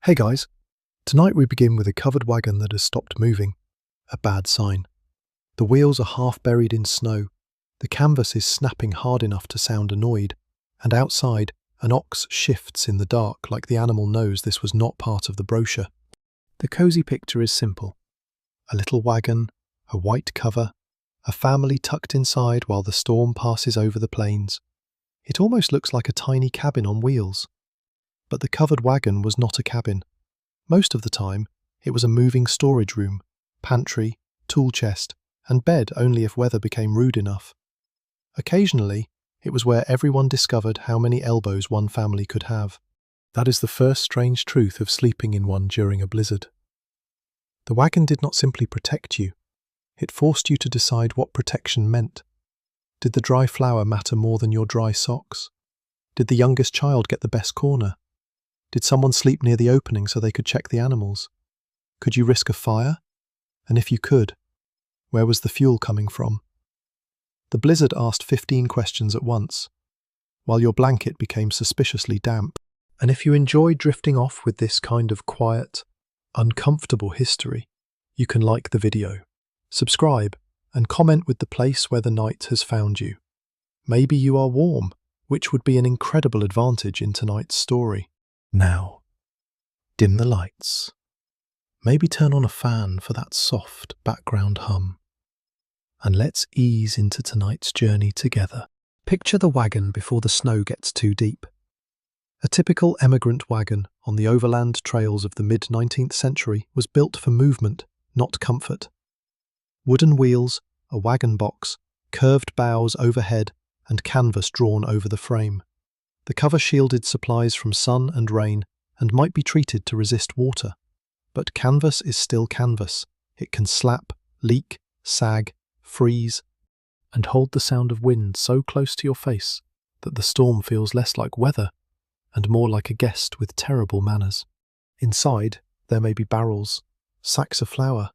Hey guys, tonight we begin with a covered wagon that has stopped moving, a bad sign. The wheels are half buried in snow, the canvas is snapping hard enough to sound annoyed, and outside, an ox shifts in the dark like the animal knows this was not part of the brochure. The cozy picture is simple. A little wagon, a white cover, a family tucked inside while the storm passes over the plains. It almost looks like a tiny cabin on wheels. But the covered wagon was not a cabin. Most of the time, it was a moving storage room, pantry, tool chest, and bed only if weather became rude enough. Occasionally, it was where everyone discovered how many elbows one family could have. That is the first strange truth of sleeping in one during a blizzard. The wagon did not simply protect you. It forced you to decide what protection meant. Did the dry flour matter more than your dry socks? Did the youngest child get the best corner? Did someone sleep near the opening so they could check the animals? Could you risk a fire? And if you could, where was the fuel coming from? The blizzard asked 15 questions at once, while your blanket became suspiciously damp. And if you enjoy drifting off with this kind of quiet, uncomfortable history, you can like the video, subscribe, and comment with the place where the night has found you. Maybe you are warm, which would be an incredible advantage in tonight's story. Now, dim the lights. Maybe turn on a fan for that soft background hum. And let's ease into tonight's journey together. Picture the wagon before the snow gets too deep. A typical emigrant wagon on the overland trails of the mid-19th century was built for movement, not comfort. Wooden wheels, a wagon box, curved bows overhead, and canvas drawn over the frame. The cover shielded supplies from sun and rain and might be treated to resist water. But canvas is still canvas. It can slap, leak, sag, freeze, and hold the sound of wind so close to your face that the storm feels less like weather and more like a guest with terrible manners. Inside, there may be barrels, sacks of flour,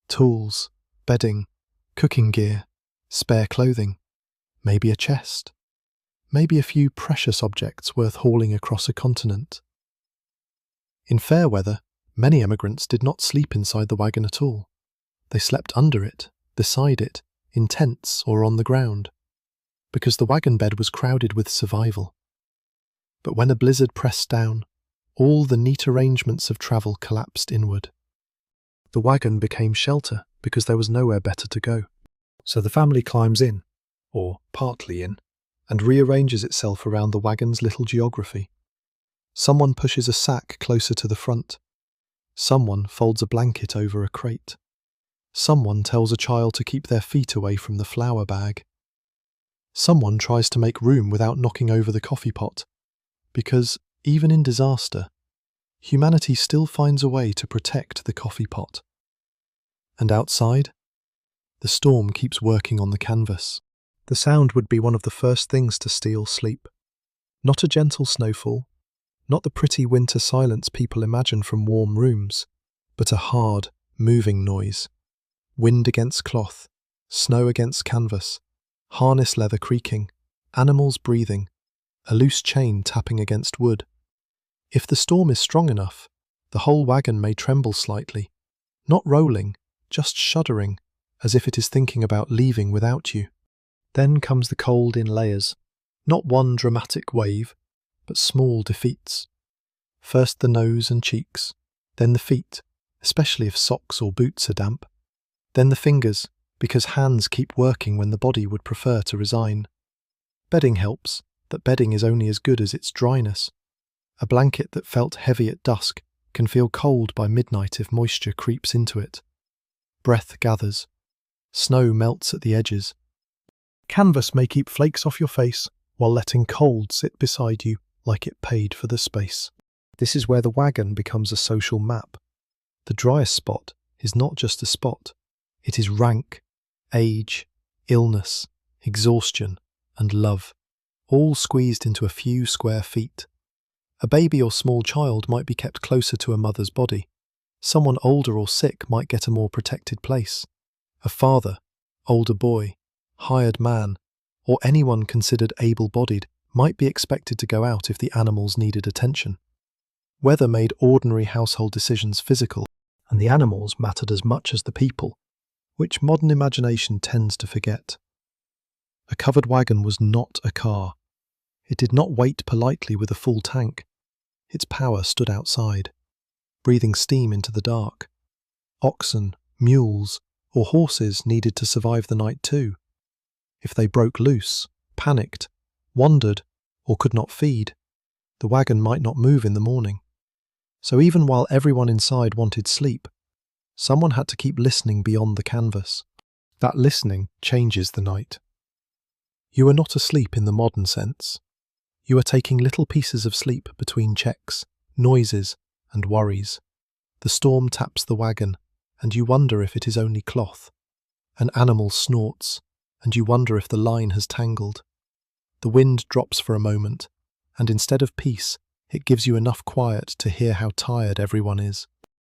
tools, bedding, cooking gear, spare clothing, maybe a chest. Maybe a few precious objects worth hauling across a continent. In fair weather, many emigrants did not sleep inside the wagon at all. They slept under it, beside it, in tents or on the ground, because the wagon bed was crowded with survival. But when a blizzard pressed down, all the neat arrangements of travel collapsed inward. The wagon became shelter because there was nowhere better to go. So the family climbs in, or partly in, and rearranges itself around the wagon's little geography. Someone pushes a sack closer to the front. Someone folds a blanket over a crate. Someone tells a child to keep their feet away from the flour bag. Someone tries to make room without knocking over the coffee pot, because, even in disaster, humanity still finds a way to protect the coffee pot. And outside, the storm keeps working on the canvas. The sound would be one of the first things to steal sleep. Not a gentle snowfall, not the pretty winter silence people imagine from warm rooms, but a hard, moving noise. Wind against cloth, snow against canvas, harness leather creaking, animals breathing, a loose chain tapping against wood. If the storm is strong enough, the whole wagon may tremble slightly, not rolling, just shuddering, as if it is thinking about leaving without you. Then comes the cold in layers, not one dramatic wave, but small defeats. First the nose and cheeks, then the feet, especially if socks or boots are damp, then the fingers, because hands keep working when the body would prefer to resign. Bedding helps, that bedding is only as good as its dryness. A blanket that felt heavy at dusk can feel cold by midnight if moisture creeps into it. Breath gathers. Snow melts at the edges. Canvas may keep flakes off your face while letting cold sit beside you like it paid for the space. This is where the wagon becomes a social map. The driest spot is not just a spot. It is rank, age, illness, exhaustion, and love, all squeezed into a few square feet. A baby or small child might be kept closer to a mother's body. Someone older or sick might get a more protected place. A father, older boy, hired man, or anyone considered able-bodied might be expected to go out if the animals needed attention. Weather made ordinary household decisions physical, and the animals mattered as much as the people, which modern imagination tends to forget. A covered wagon was not a car. It did not wait politely with a full tank. Its power stood outside, breathing steam into the dark. Oxen, mules, or horses needed to survive the night too. If they broke loose, panicked, wandered, or could not feed, the wagon might not move in the morning. So even while everyone inside wanted sleep, someone had to keep listening beyond the canvas. That listening changes the night. You are not asleep in the modern sense. You are taking little pieces of sleep between checks, noises, and worries. The storm taps the wagon, and you wonder if it is only cloth. An animal snorts, and you wonder if the line has tangled. The wind drops for a moment, and instead of peace, it gives you enough quiet to hear how tired everyone is.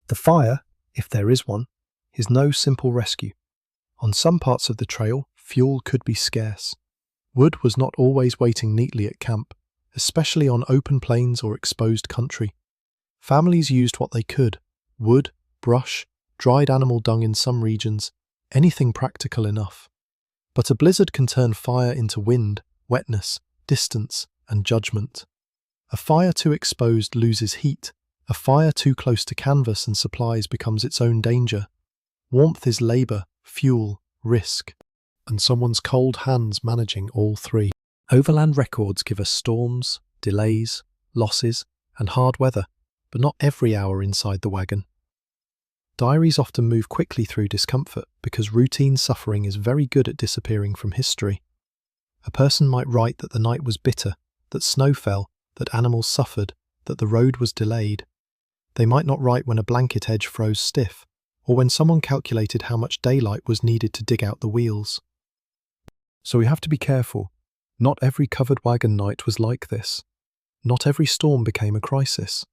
The fire, if there is one, is no simple rescue. On some parts of the trail, fuel could be scarce. Wood was not always waiting neatly at camp, especially on open plains or exposed country. Families used what they could: wood, brush, dried animal dung in some regions, anything practical enough. But a blizzard can turn fire into wind, wetness, distance, and judgment. A fire too exposed loses heat. A fire too close to canvas and supplies becomes its own danger. Warmth is labour, fuel, risk, and someone's cold hands managing all three. Overland records give us storms, delays, losses, and hard weather, but not every hour inside the wagon. Diaries often move quickly through discomfort because routine suffering is very good at disappearing from history. A person might write that the night was bitter, that snow fell, that animals suffered, that the road was delayed. They might not write when a blanket edge froze stiff, or when someone calculated how much daylight was needed to dig out the wheels. So we have to be careful. Not every covered wagon night was like this. Not every storm became a crisis.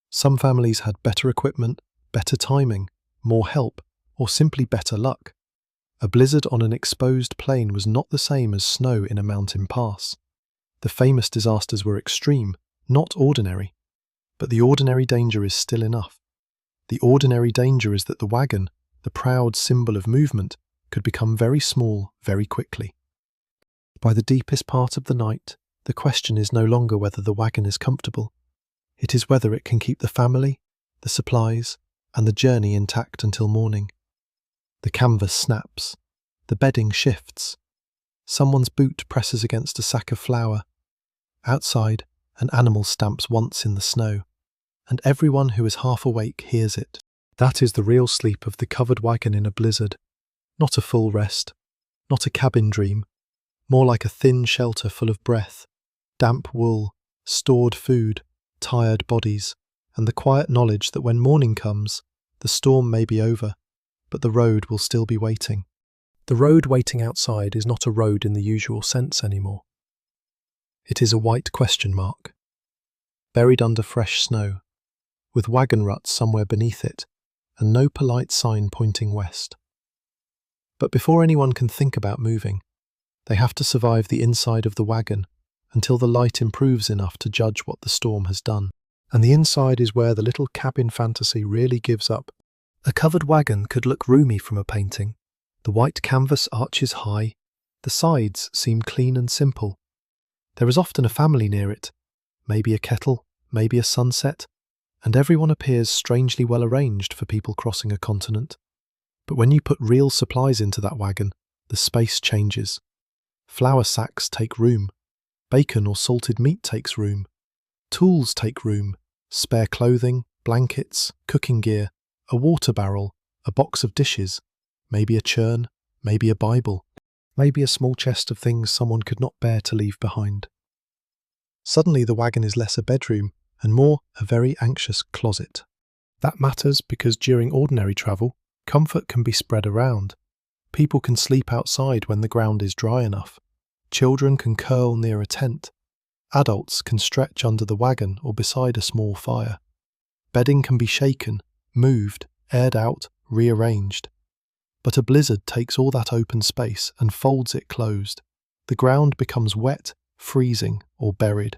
Some families had better equipment, better timing, more help, or simply better luck. A blizzard on an exposed plain was not the same as snow in a mountain pass. The famous disasters were extreme, not ordinary. But the ordinary danger is still enough. The ordinary danger is that the wagon, the proud symbol of movement, could become very small very quickly. By the deepest part of the night, the question is no longer whether the wagon is comfortable. It is whether it can keep the family, the supplies, and the journey intact until morning. The canvas snaps. The bedding shifts. Someone's boot presses against a sack of flour. Outside, an animal stamps once in the snow, and everyone who is half awake hears it. That is the real sleep of the covered wagon in a blizzard. Not a full rest, not a cabin dream, more like a thin shelter full of breath, damp wool, stored food, tired bodies, and the quiet knowledge that when morning comes, the storm may be over, but the road will still be waiting. The road waiting outside is not a road in the usual sense anymore. It is a white question mark, buried under fresh snow, with wagon ruts somewhere beneath it, and no polite sign pointing west. But before anyone can think about moving, they have to survive the inside of the wagon until the light improves enough to judge what the storm has done. And the inside is where the little cabin fantasy really gives up. A covered wagon could look roomy from a painting. The white canvas arches high. The sides seem clean and simple. There is often a family near it, maybe a kettle, maybe a sunset, and everyone appears strangely well arranged for people crossing a continent. But when you put real supplies into that wagon, the space changes. Flour sacks take room. Bacon or salted meat takes room. Tools take room. Spare clothing, blankets, cooking gear, a water barrel, a box of dishes, maybe a churn, maybe a Bible, maybe a small chest of things someone could not bear to leave behind. Suddenly the wagon is less a bedroom and more a very anxious closet. That matters because during ordinary travel, comfort can be spread around. People can sleep outside when the ground is dry enough. Children can curl near a tent. Adults can stretch under the wagon or beside a small fire. Bedding can be shaken, moved, aired out, rearranged. But a blizzard takes all that open space and folds it closed. The ground becomes wet, freezing, or buried.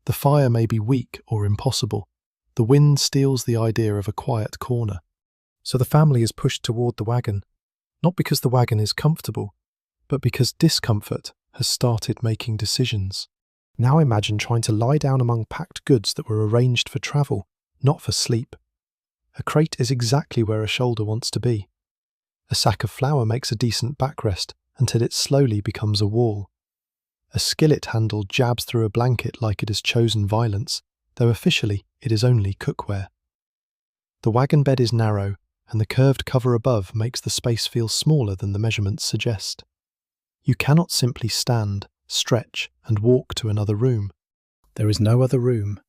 The fire may be weak or impossible. The wind steals the idea of a quiet corner. So the family is pushed toward the wagon, not because the wagon is comfortable, but because discomfort has started making decisions. Now imagine trying to lie down among packed goods that were arranged for travel, not for sleep. A crate is exactly where a shoulder wants to be. A sack of flour makes a decent backrest until it slowly becomes a wall. A skillet handle jabs through a blanket like it has chosen violence, though officially it is only cookware. The wagon bed is narrow, and the curved cover above makes the space feel smaller than the measurements suggest. You cannot simply stand, stretch, and walk to another room. There is no other room.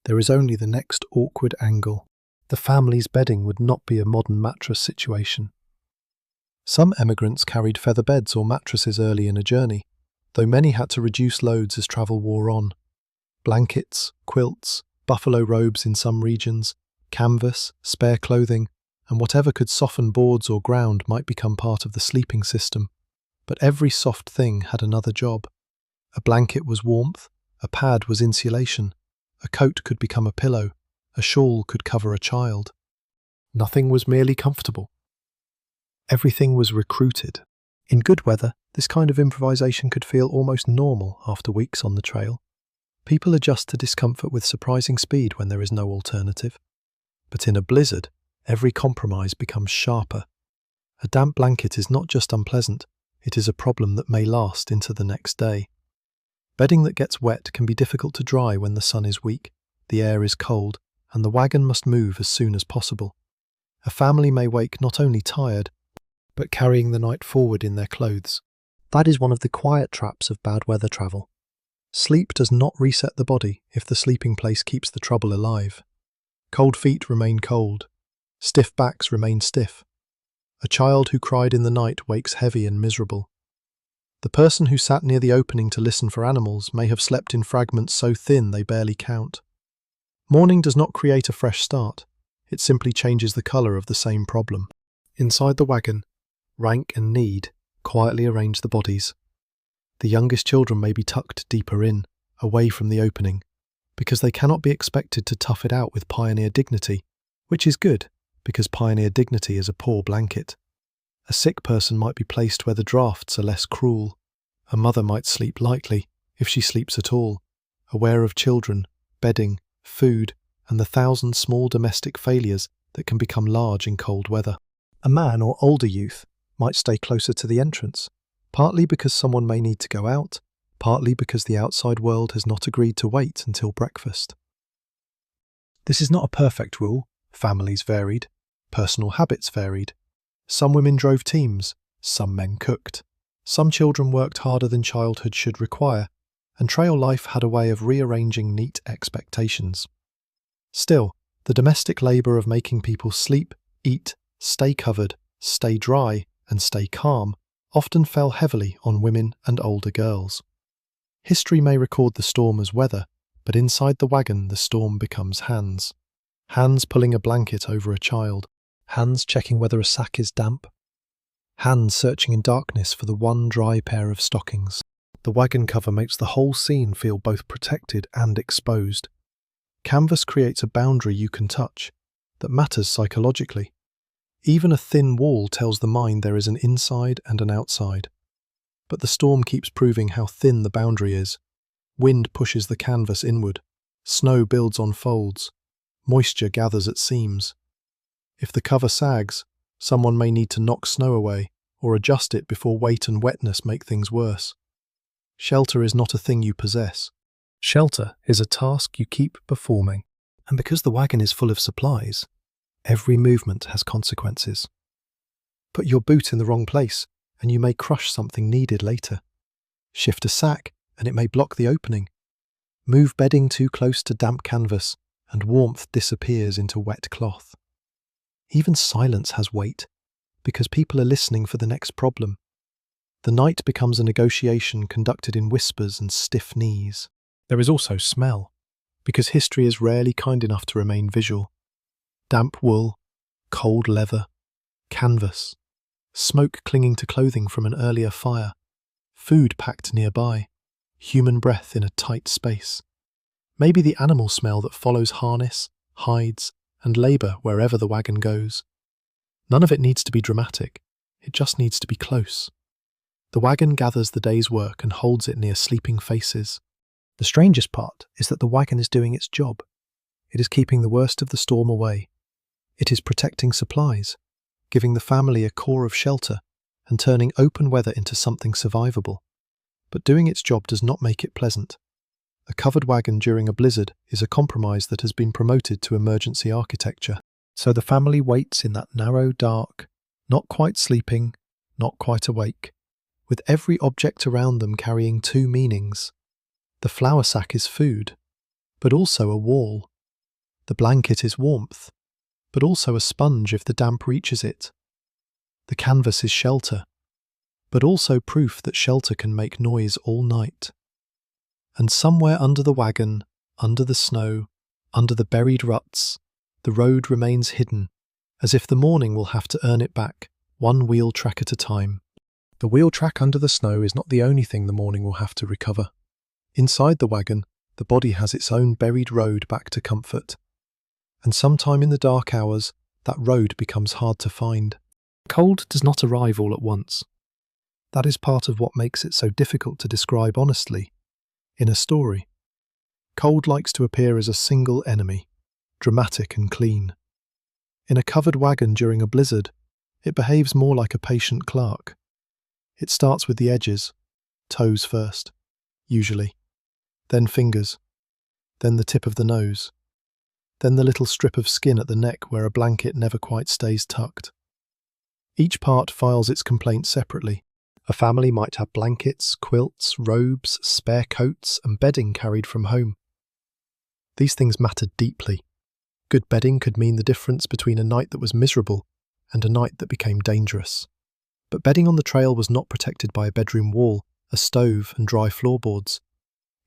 There is only the next awkward angle. The family's bedding would not be a modern mattress situation. Some emigrants carried feather beds or mattresses early in a journey, though many had to reduce loads as travel wore on. Blankets, quilts, buffalo robes in some regions, canvas, spare clothing, and whatever could soften boards or ground might become part of the sleeping system. But every soft thing had another job. A blanket was warmth, a pad was insulation, a coat could become a pillow, a shawl could cover a child. Nothing was merely comfortable. Everything was recruited. In good weather, this kind of improvisation could feel almost normal after weeks on the trail. People adjust to discomfort with surprising speed when there is no alternative. But in a blizzard, every compromise becomes sharper. A damp blanket is not just unpleasant, it is a problem that may last into the next day. Bedding that gets wet can be difficult to dry when the sun is weak, the air is cold, and the wagon must move as soon as possible. A family may wake not only tired, but carrying the night forward in their clothes. That is one of the quiet traps of bad weather travel. Sleep does not reset the body if the sleeping place keeps the trouble alive. Cold feet remain cold. Stiff backs remain stiff. A child who cried in the night wakes heavy and miserable. The person who sat near the opening to listen for animals may have slept in fragments so thin they barely count. Morning does not create a fresh start. It simply changes the colour of the same problem. Inside the wagon, rank and need quietly arrange the bodies. The youngest children may be tucked deeper in, away from the opening, because they cannot be expected to tough it out with pioneer dignity, which is good, because pioneer dignity is a poor blanket. A sick person might be placed where the drafts are less cruel. A mother might sleep lightly, if she sleeps at all, aware of children, bedding, food, and the thousand small domestic failures that can become large in cold weather. A man or older youth might stay closer to the entrance, partly because someone may need to go out, partly because the outside world has not agreed to wait until breakfast. This is not a perfect rule. Families varied, personal habits varied. Some women drove teams, some men cooked. Some children worked harder than childhood should require, and trail life had a way of rearranging neat expectations. Still, the domestic labour of making people sleep, eat, stay covered, stay dry, and stay calm often fell heavily on women and older girls. History may record the storm as weather, but inside the wagon the storm becomes hands. Hands pulling a blanket over a child, hands checking whether a sack is damp, hands searching in darkness for the one dry pair of stockings. The wagon cover makes the whole scene feel both protected and exposed. Canvas creates a boundary you can touch, that matters psychologically. Even a thin wall tells the mind there is an inside and an outside. But the storm keeps proving how thin the boundary is. Wind pushes the canvas inward. Snow builds on folds. Moisture gathers at seams. If the cover sags, someone may need to knock snow away or adjust it before weight and wetness make things worse. Shelter is not a thing you possess. Shelter is a task you keep performing. And because the wagon is full of supplies, every movement has consequences. Put your boot in the wrong place, and you may crush something needed later. Shift a sack, and it may block the opening. Move bedding too close to damp canvas, and warmth disappears into wet cloth. Even silence has weight, because people are listening for the next problem. The night becomes a negotiation conducted in whispers and stiff knees. There is also smell, because history is rarely kind enough to remain visual. Damp wool, cold leather, canvas, smoke clinging to clothing from an earlier fire, food packed nearby, human breath in a tight space. Maybe the animal smell that follows harness, hides, and labour wherever the wagon goes. None of it needs to be dramatic, it just needs to be close. The wagon gathers the day's work and holds it near sleeping faces. The strangest part is that the wagon is doing its job. It is keeping the worst of the storm away. It is protecting supplies, giving the family a core of shelter, and turning open weather into something survivable. But doing its job does not make it pleasant. A covered wagon during a blizzard is a compromise that has been promoted to emergency architecture. So the family waits in that narrow, dark, not quite sleeping, not quite awake, with every object around them carrying two meanings. The flour sack is food, but also a wall. The blanket is warmth, but also a sponge if the damp reaches it. The canvas is shelter, but also proof that shelter can make noise all night. And somewhere under the wagon, under the snow, under the buried ruts, the road remains hidden, as if the morning will have to earn it back, one wheel track at a time. The wheel track under the snow is not the only thing the morning will have to recover. Inside the wagon, the body has its own buried road back to comfort. And sometime in the dark hours, that road becomes hard to find. Cold does not arrive all at once. That is part of what makes it so difficult to describe honestly in a story. Cold likes to appear as a single enemy, dramatic and clean. In a covered wagon during a blizzard, it behaves more like a patient clerk. It starts with the edges, toes first, usually, then fingers, then the tip of the nose, then the little strip of skin at the neck where a blanket never quite stays tucked. Each part files its complaint separately. A family might have blankets, quilts, robes, spare coats, and bedding carried from home. These things mattered deeply. Good bedding could mean the difference between a night that was miserable and a night that became dangerous. But bedding on the trail was not protected by a bedroom wall, a stove, and dry floorboards.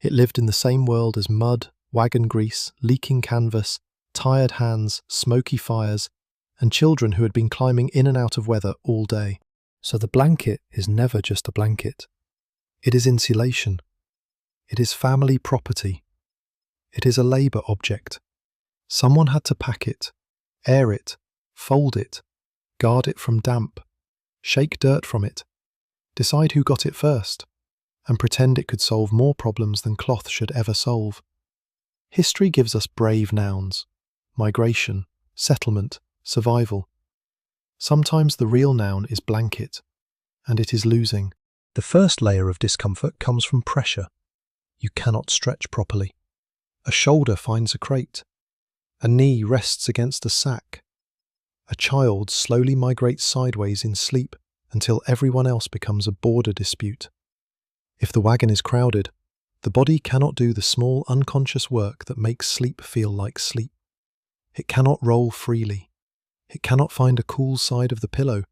It lived in the same world as mud, wagon grease, leaking canvas, tired hands, smoky fires, and children who had been climbing in and out of weather all day. So the blanket is never just a blanket. It is insulation. It is family property. It is a labour object. Someone had to pack it, air it, fold it, guard it from damp, shake dirt from it, decide who got it first, and pretend it could solve more problems than cloth should ever solve. History gives us brave nouns: migration, settlement, survival. Sometimes the real noun is blanket, and it is losing. The first layer of discomfort comes from pressure. You cannot stretch properly. A shoulder finds a crate. A knee rests against a sack. A child slowly migrates sideways in sleep until everyone else becomes a border dispute. If the wagon is crowded, the body cannot do the small unconscious work that makes sleep feel like sleep. It cannot roll freely. It cannot find a cool side of the pillow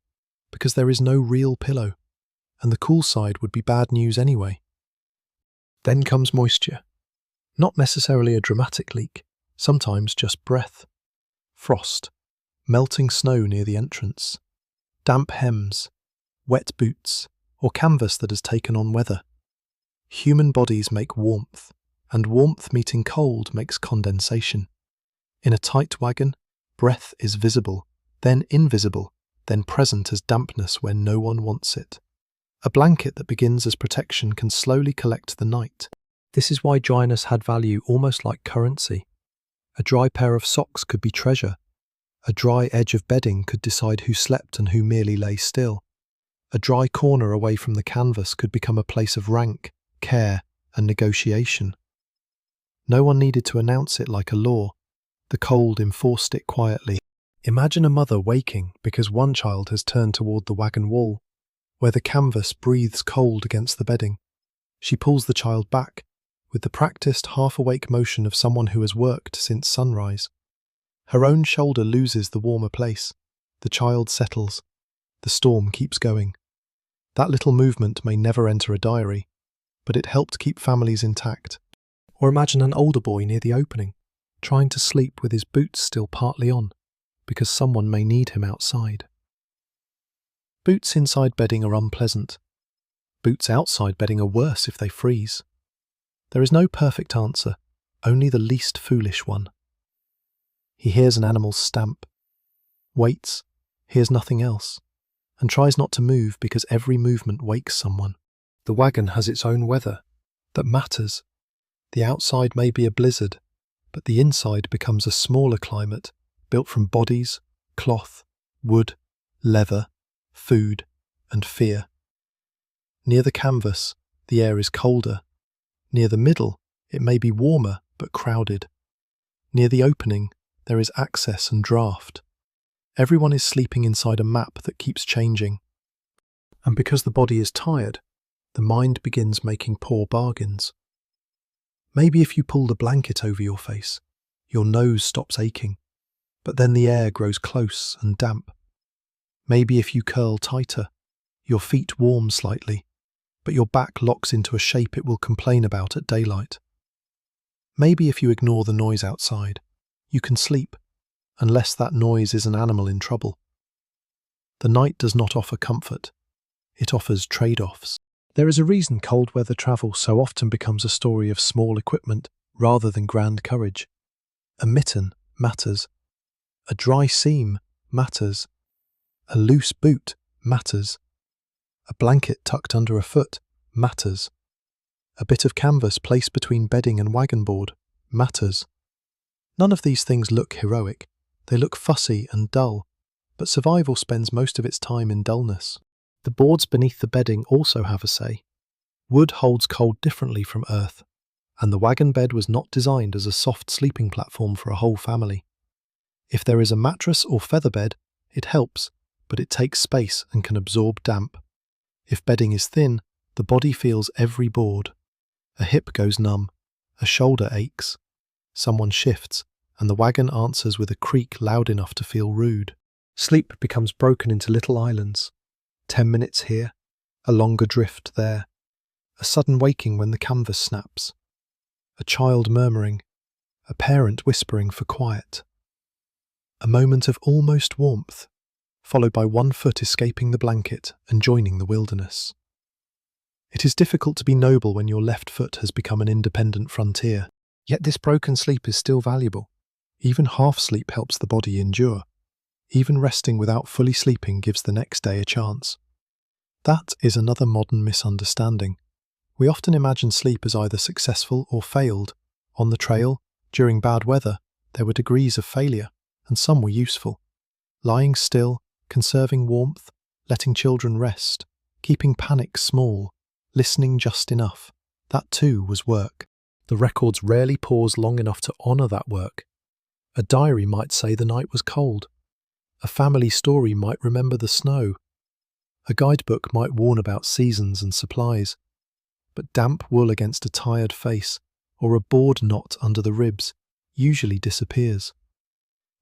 because there is no real pillow, and the cool side would be bad news anyway. Then comes moisture. Not necessarily a dramatic leak, sometimes just breath. Frost, melting snow near the entrance, damp hems, wet boots, or canvas that has taken on weather. Human bodies make warmth, and warmth meeting cold makes condensation. In a tight wagon, breath is visible, then invisible, then present as dampness when no one wants it. A blanket that begins as protection can slowly collect the night. This is why dryness had value almost like currency. A dry pair of socks could be treasure. A dry edge of bedding could decide who slept and who merely lay still. A dry corner away from the canvas could become a place of rank, care, and negotiation. No one needed to announce it like a law. The cold enforced it quietly. Imagine a mother waking because one child has turned toward the wagon wall, where the canvas breathes cold against the bedding. She pulls the child back, with the practiced half-awake motion of someone who has worked since sunrise. Her own shoulder loses the warmer place. The child settles. The storm keeps going. That little movement may never enter a diary, but it helped keep families intact. Or imagine an older boy near the opening, trying to sleep with his boots still partly on, because someone may need him outside. Boots inside bedding are unpleasant. Boots outside bedding are worse if they freeze. There is no perfect answer, only the least foolish one. He hears an animal's stamp, waits, hears nothing else, and tries not to move because every movement wakes someone. The wagon has its own weather that matters. The outside may be a blizzard, but the inside becomes a smaller climate built from bodies, cloth, wood, leather, food, and fear. Near the canvas, the air is colder. Near the middle, it may be warmer but crowded. Near the opening, there is access and draft. Everyone is sleeping inside a map that keeps changing. And because the body is tired, the mind begins making poor bargains. Maybe if you pull the blanket over your face, your nose stops aching, but then the air grows close and damp. Maybe if you curl tighter, your feet warm slightly, but your back locks into a shape it will complain about at daylight. Maybe if you ignore the noise outside, you can sleep, unless that noise is an animal in trouble. The night does not offer comfort. It offers trade-offs. There is a reason cold weather travel so often becomes a story of small equipment rather than grand courage. A mitten matters. A dry seam matters. A loose boot matters. A blanket tucked under a foot matters. A bit of canvas placed between bedding and wagon board matters. None of these things look heroic. They look fussy and dull, but survival spends most of its time in dullness. The boards beneath the bedding also have a say. Wood holds cold differently from earth, and the wagon bed was not designed as a soft sleeping platform for a whole family. If there is a mattress or feather bed, it helps, but it takes space and can absorb damp. If bedding is thin, the body feels every board. A hip goes numb, a shoulder aches. Someone shifts, and the wagon answers with a creak loud enough to feel rude. Sleep becomes broken into little islands. 10 minutes here, a longer drift there, a sudden waking when the canvas snaps, a child murmuring, a parent whispering for quiet. A moment of almost warmth, followed by one foot escaping the blanket and joining the wilderness. It is difficult to be noble when your left foot has become an independent frontier, yet this broken sleep is still valuable. Even half sleep helps the body endure. Even resting without fully sleeping gives the next day a chance. That is another modern misunderstanding. We often imagine sleep as either successful or failed. On the trail, during bad weather, there were degrees of failure, and some were useful. Lying still, conserving warmth, letting children rest, keeping panic small, listening just enough. That too was work. The records rarely pause long enough to honour that work. A diary might say the night was cold. A family story might remember the snow. A guidebook might warn about seasons and supplies. But damp wool against a tired face, or a board knot under the ribs, usually disappears.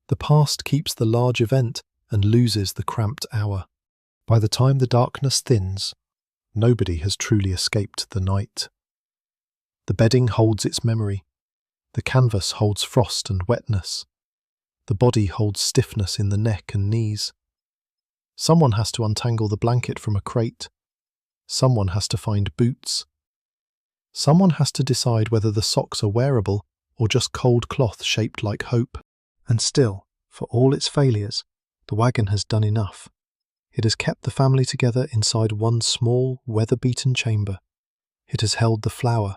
The past keeps the large event and loses the cramped hour. By the time the darkness thins, nobody has truly escaped the night. The bedding holds its memory. The canvas holds frost and wetness. The body holds stiffness in the neck and knees. Someone has to untangle the blanket from a crate. Someone has to find boots. Someone has to decide whether the socks are wearable or just cold cloth shaped like hope. And still, for all its failures, the wagon has done enough. It has kept the family together inside one small, weather-beaten chamber. It has held the flour,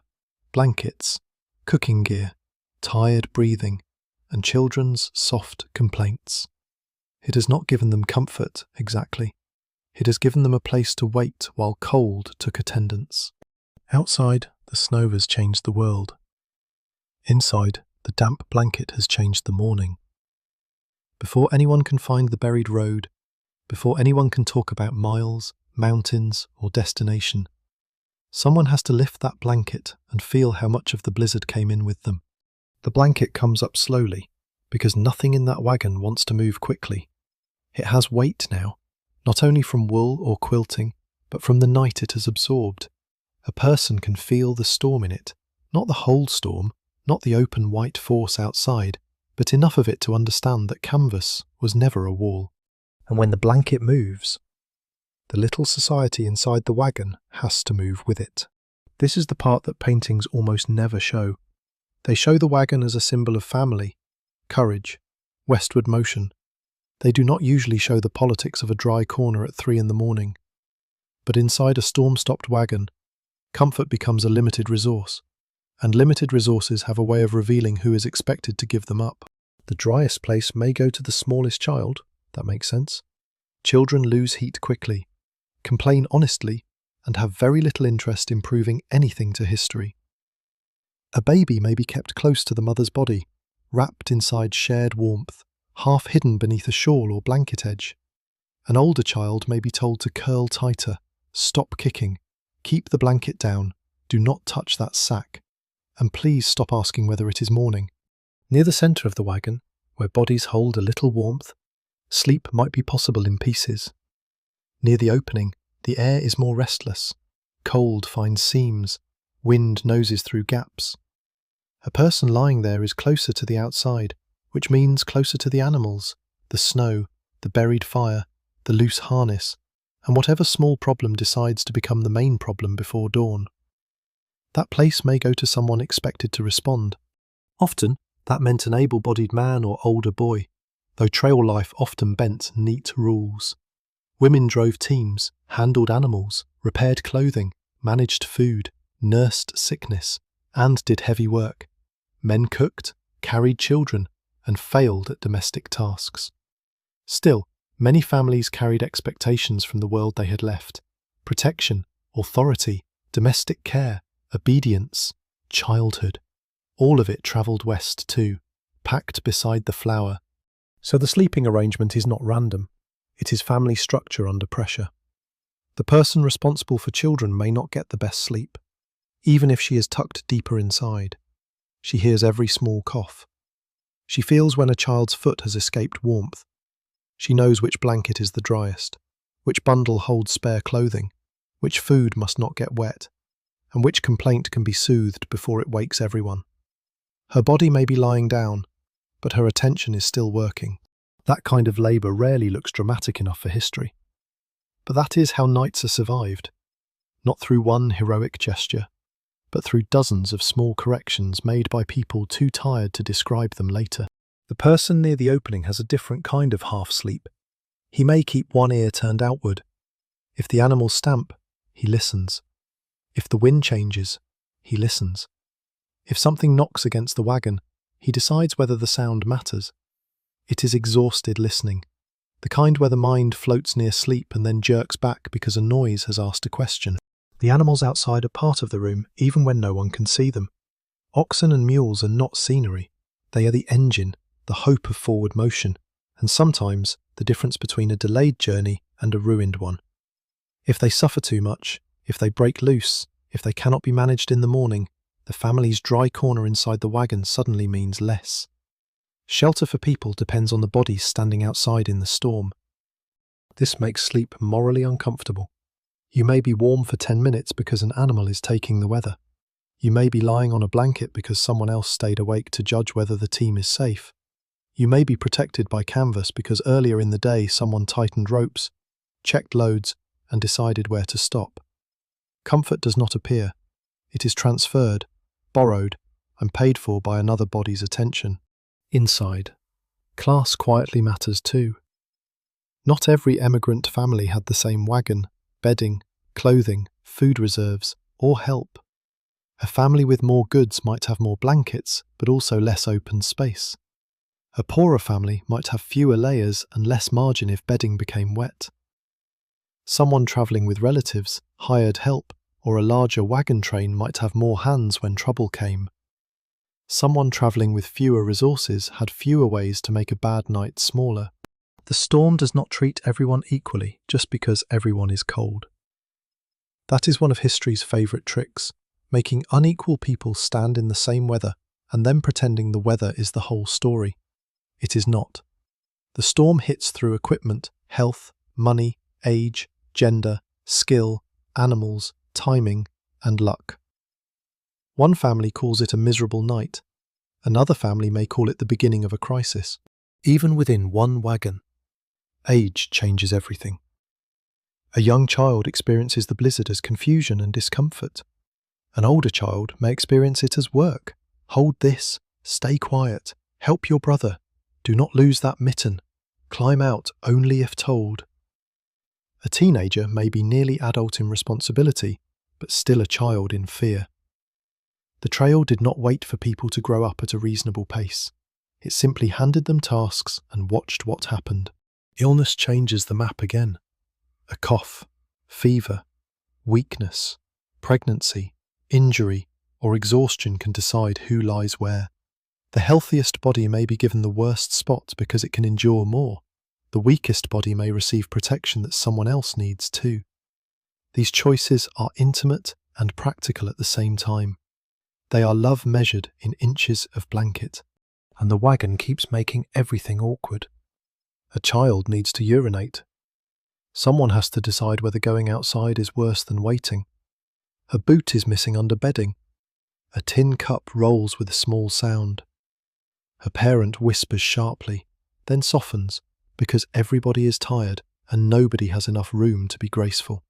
blankets, cooking gear, tired breathing, and children's soft complaints. It has not given them comfort, exactly. It has given them a place to wait while cold took attendance. Outside, the snow has changed the world. Inside, the damp blanket has changed the morning. Before anyone can find the buried road, before anyone can talk about miles, mountains, or destination, someone has to lift that blanket and feel how much of the blizzard came in with them. The blanket comes up slowly, because nothing in that wagon wants to move quickly. It has weight now, not only from wool or quilting, but from the night it has absorbed. A person can feel the storm in it, not the whole storm, not the open white force outside, but enough of it to understand that canvas was never a wall. And when the blanket moves, the little society inside the wagon has to move with it. This is the part that paintings almost never show. They show the wagon as a symbol of family, courage, westward motion. They do not usually show the politics of a dry corner at 3 in the morning. But inside a storm-stopped wagon, comfort becomes a limited resource, and limited resources have a way of revealing who is expected to give them up. The driest place may go to the smallest child, that makes sense. Children lose heat quickly, complain honestly, and have very little interest in proving anything to history. A baby may be kept close to the mother's body, wrapped inside shared warmth, half hidden beneath a shawl or blanket edge. An older child may be told to curl tighter, stop kicking, keep the blanket down, do not touch that sack, and please stop asking whether it is morning. Near the centre of the wagon, where bodies hold a little warmth, sleep might be possible in pieces. Near the opening, the air is more restless. Cold finds seams, wind noses through gaps. A person lying there is closer to the outside, which means closer to the animals, the snow, the buried fire, the loose harness, and whatever small problem decides to become the main problem before dawn. That place may go to someone expected to respond. Often, that meant an able-bodied man or older boy, though trail life often bent neat rules. Women drove teams, handled animals, repaired clothing, managed food, nursed sickness, and did heavy work. Men cooked, carried children, and failed at domestic tasks. Still, many families carried expectations from the world they had left: protection, authority, domestic care, obedience, childhood. All of it travelled west too, packed beside the flour. So the sleeping arrangement is not random. It is family structure under pressure. The person responsible for children may not get the best sleep, even if she is tucked deeper inside. She hears every small cough. She feels when a child's foot has escaped warmth. She knows which blanket is the driest, which bundle holds spare clothing, which food must not get wet, and which complaint can be soothed before it wakes everyone. Her body may be lying down, but her attention is still working. That kind of labour rarely looks dramatic enough for history. But that is how nights are survived, not through one heroic gesture, but through dozens of small corrections made by people too tired to describe them later. The person near the opening has a different kind of half-sleep. He may keep one ear turned outward. If the animals stamp, he listens. If the wind changes, he listens. If something knocks against the wagon, he decides whether the sound matters. It is exhausted listening, the kind where the mind floats near sleep and then jerks back because a noise has asked a question. The animals outside are part of the room, even when no one can see them. Oxen and mules are not scenery. They are the engine, the hope of forward motion, and sometimes the difference between a delayed journey and a ruined one. If they suffer too much, if they break loose, if they cannot be managed in the morning, the family's dry corner inside the wagon suddenly means less. Shelter for people depends on the bodies standing outside in the storm. This makes sleep morally uncomfortable. You may be warm for 10 minutes because an animal is taking the weather. You may be lying on a blanket because someone else stayed awake to judge whether the team is safe. You may be protected by canvas because earlier in the day someone tightened ropes, checked loads, and decided where to stop. Comfort does not appear. It is transferred, borrowed, and paid for by another body's attention. Inside, class quietly matters too. Not every emigrant family had the same wagon, bedding, clothing, food reserves, or help. A family with more goods might have more blankets, but also less open space. A poorer family might have fewer layers and less margin if bedding became wet. Someone travelling with relatives, hired help, or a larger wagon train might have more hands when trouble came. Someone travelling with fewer resources had fewer ways to make a bad night smaller. The storm does not treat everyone equally just because everyone is cold. That is one of history's favourite tricks, making unequal people stand in the same weather and then pretending the weather is the whole story. It is not. The storm hits through equipment, health, money, age, gender, skill, animals, timing, and luck. One family calls it a miserable night. Another family may call it the beginning of a crisis. Even within one wagon, age changes everything. A young child experiences the blizzard as confusion and discomfort. An older child may experience it as work. Hold this, stay quiet, help your brother, Do not lose that mitten. Climb out only if told. A teenager may be nearly adult in responsibility, but still a child in fear. The trail did not wait for people to grow up at a reasonable pace. It simply handed them tasks and watched what happened. Illness changes the map again. A cough, fever, weakness, pregnancy, injury, or exhaustion can decide who lies where. The healthiest body may be given the worst spot because it can endure more. The weakest body may receive protection that someone else needs too. These choices are intimate and practical at the same time. They are love measured in inches of blanket. And the wagon keeps making everything awkward. A child needs to urinate. Someone has to decide whether going outside is worse than waiting. A boot is missing under bedding. A tin cup rolls with a small sound. A parent whispers sharply, then softens, because everybody is tired and nobody has enough room to be graceful.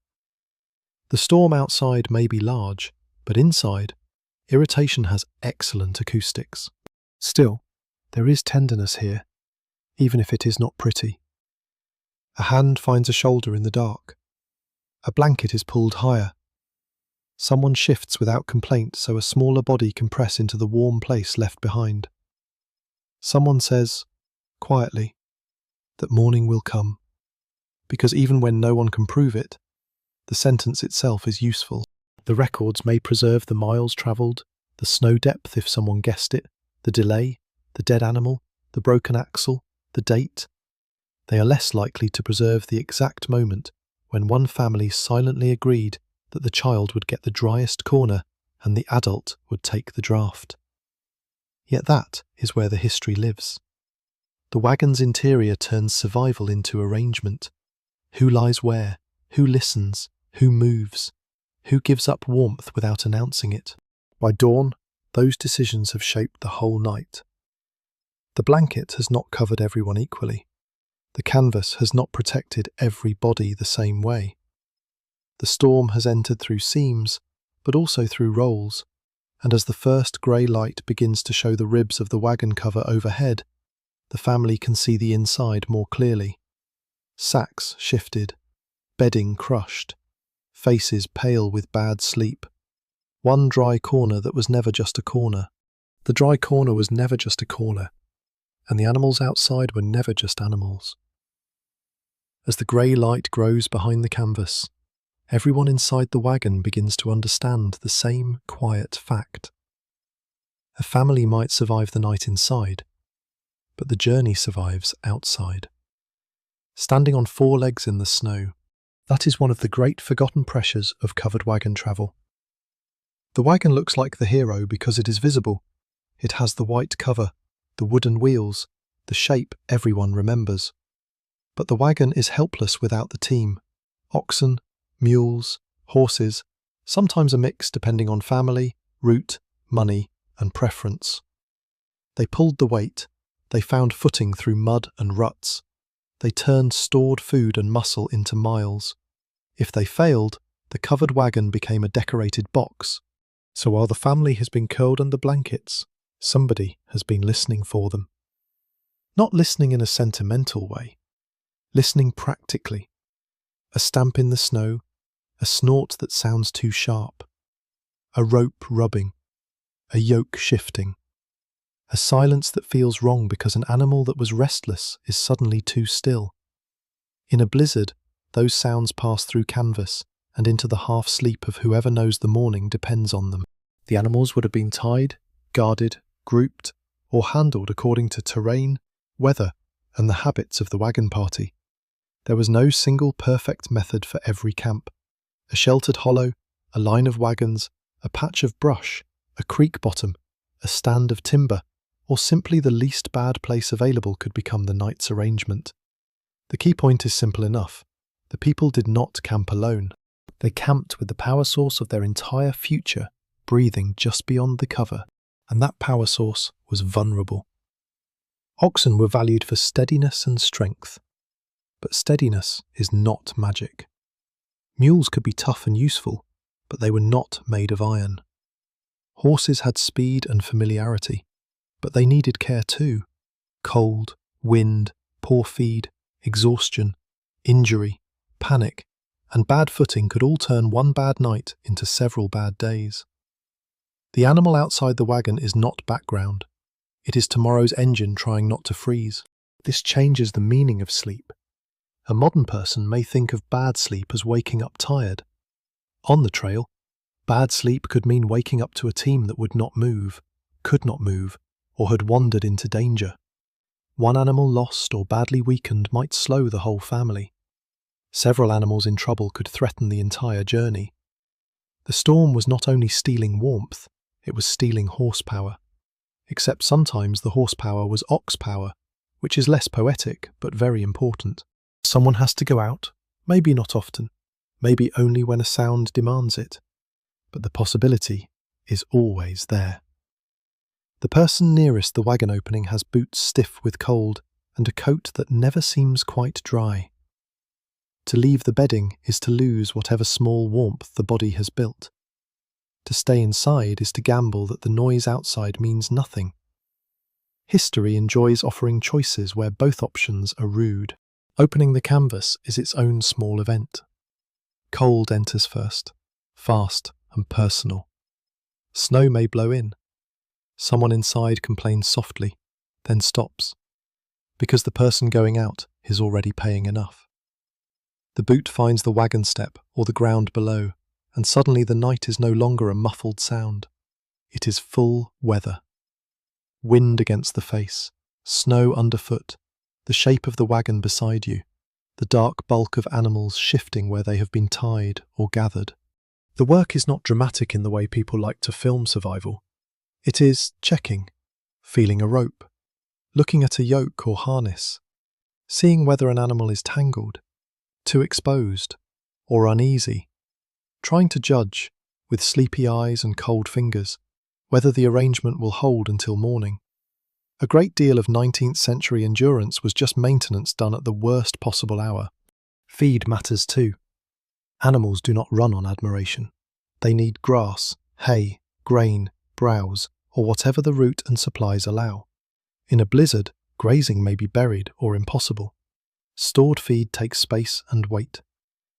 The storm outside may be large, but inside, irritation has excellent acoustics. Still, there is tenderness here, even if it is not pretty. A hand finds a shoulder in the dark. A blanket is pulled higher. Someone shifts without complaint so a smaller body can press into the warm place left behind. Someone says, quietly, that morning will come, because even when no one can prove it, the sentence itself is useful. The records may preserve the miles travelled, the snow depth if someone guessed it, the delay, the dead animal, the broken axle, the date. They are less likely to preserve the exact moment when one family silently agreed that the child would get the driest corner and the adult would take the draft. Yet that is where the history lives. The wagon's interior turns survival into arrangement. Who lies where? Who listens? Who moves? Who gives up warmth without announcing it? By dawn, those decisions have shaped the whole night. The blanket has not covered everyone equally. The canvas has not protected every body the same way. The storm has entered through seams, but also through rolls, and as the first grey light begins to show the ribs of the wagon cover overhead, the family can see the inside more clearly. Sacks shifted, bedding crushed, faces pale with bad sleep. One dry corner that was never just a corner. The dry corner was never just a corner, and the animals outside were never just animals. As the grey light grows behind the canvas, everyone inside the wagon begins to understand the same quiet fact. A family might survive the night inside, but the journey survives outside. Standing on four legs in the snow, that is one of the great forgotten pressures of covered wagon travel. The wagon looks like the hero because it is visible. It has the white cover, the wooden wheels, the shape everyone remembers. But the wagon is helpless without the team. Oxen, mules, horses, sometimes a mix depending on family, route, money, and preference. They pulled the weight. They found footing through mud and ruts. They turned stored food and muscle into miles. If they failed, the covered wagon became a decorated box. So while the family has been curled under blankets, somebody has been listening for them. Not listening in a sentimental way, listening practically. A stamp in the snow, a snort that sounds too sharp, a rope rubbing, a yoke shifting, a silence that feels wrong because an animal that was restless is suddenly too still. In a blizzard, those sounds pass through canvas and into the half-sleep of whoever knows the morning depends on them. The animals would have been tied, guarded, grouped, or handled according to terrain, weather, and the habits of the wagon party. There was no single perfect method for every camp. A sheltered hollow, a line of wagons, a patch of brush, a creek bottom, a stand of timber, or simply the least bad place available could become the night's arrangement. The key point is simple enough. The people did not camp alone. They camped with the power source of their entire future breathing just beyond the cover, and that power source was vulnerable. Oxen were valued for steadiness and strength, but steadiness is not magic. Mules could be tough and useful, but they were not made of iron. Horses had speed and familiarity, but they needed care too. Cold, Wind, poor feed, exhaustion, injury, panic, and bad footing could all turn one bad night into several bad days. The animal outside the wagon is not background. It is tomorrow's engine trying not to freeze. This changes the meaning of sleep. A modern person may think of bad sleep as waking up tired. On the trail, bad sleep could mean waking up to a team that would not move, could not move, or had wandered into danger. One animal lost or badly weakened might slow the whole family. Several animals in trouble could threaten the entire journey. The storm was not only stealing warmth, it was stealing horsepower. Except sometimes the horsepower was ox power, which is less poetic but very important. Someone has to go out, maybe not often, maybe only when a sound demands it, but the possibility is always there. The person nearest the wagon opening has boots stiff with cold and a coat that never seems quite dry. To leave the bedding is to lose whatever small warmth the body has built. To stay inside is to gamble that the noise outside means nothing. History enjoys offering choices where both options are rude. Opening the canvas is its own small event. Cold enters first, fast and personal. Snow may blow in. Someone inside complains softly, then stops, because the person going out is already paying enough. The boot finds the wagon step or the ground below, and suddenly the night is no longer a muffled sound. It is full weather. Wind against the face, snow underfoot, the shape of the wagon beside you, the dark bulk of animals shifting where they have been tied or gathered. The work is not dramatic in the way people like to film survival. It is checking, feeling a rope, looking at a yoke or harness, seeing whether an animal is tangled, too exposed, or uneasy, trying to judge, with sleepy eyes and cold fingers, whether the arrangement will hold until morning. A great deal of 19th century endurance was just maintenance done at the worst possible hour. Feed matters too. Animals do not run on admiration. They need grass, hay, grain, browse, or whatever the route and supplies allow. In a blizzard, grazing may be buried or impossible. Stored feed takes space and weight.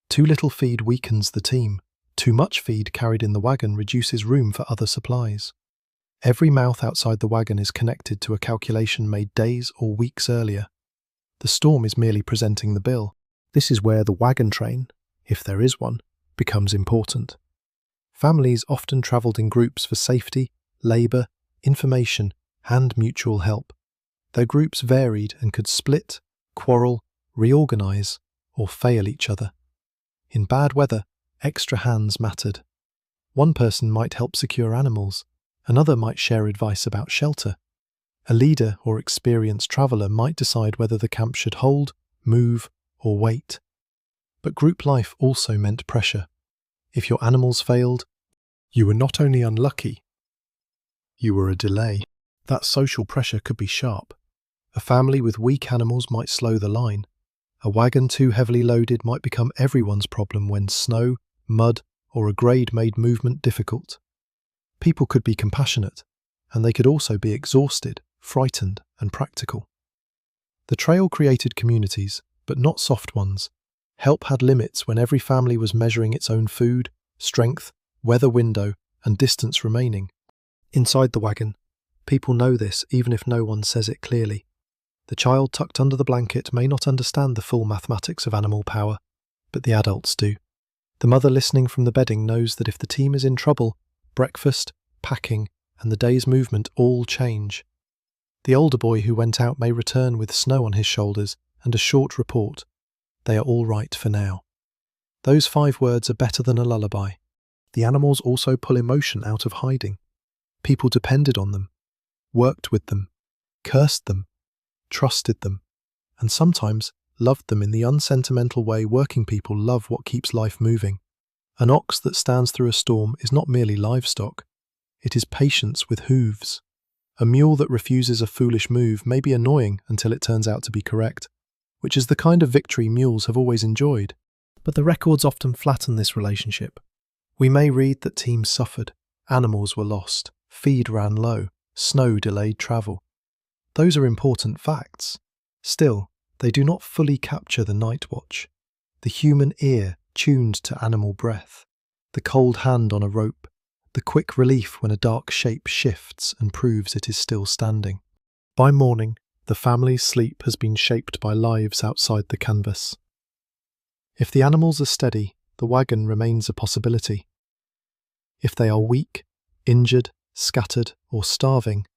Too little feed weakens the team. Too much feed carried in the wagon reduces room for other supplies. Every mouth outside the wagon is connected to a calculation made days or weeks earlier. The storm is merely presenting the bill. This is where the wagon train, if there is one, becomes important. Families often travelled in groups for safety, labour, information, and mutual help. Their groups varied and could split, quarrel, reorganise, or fail each other. In bad weather, extra hands mattered. One person might help secure animals, another might share advice about shelter. A leader or experienced traveller might decide whether the camp should hold, move, or wait. But group life also meant pressure. If your animals failed, you were not only unlucky, you were a delay. That social pressure could be sharp. A family with weak animals might slow the line. A wagon too heavily loaded might become everyone's problem when snow, mud, or a grade made movement difficult. People could be compassionate, and they could also be exhausted, frightened, and practical. The trail created communities, but not soft ones. Help had limits when every family was measuring its own food, strength, weather window, and distance remaining. Inside the wagon, people know this even if no one says it clearly. The child tucked under the blanket may not understand the full mathematics of animal power, but the adults do. The mother listening from the bedding knows that if the team is in trouble, breakfast, packing, and the day's movement all change. The older boy who went out may return with snow on his shoulders and a short report. They are all right for now. Those 5 words are better than a lullaby. The animals also pull emotion out of hiding. People depended on them, worked with them, cursed them, trusted them, and sometimes loved them in the unsentimental way working people love what keeps life moving. An ox that stands through a storm is not merely livestock, it is patience with hooves. A mule that refuses a foolish move may be annoying until it turns out to be correct, which is the kind of victory mules have always enjoyed. But the records often flatten this relationship. We may read that teams suffered, animals were lost, feed ran low, snow delayed travel. Those are important facts. Still, they do not fully capture the night watch. The human ear tuned to animal breath, the cold hand on a rope, the quick relief when a dark shape shifts and proves it is still standing. By morning, the family's sleep has been shaped by lives outside the canvas. If the animals are steady, the wagon remains a possibility. If they are weak, injured, scattered, or starving,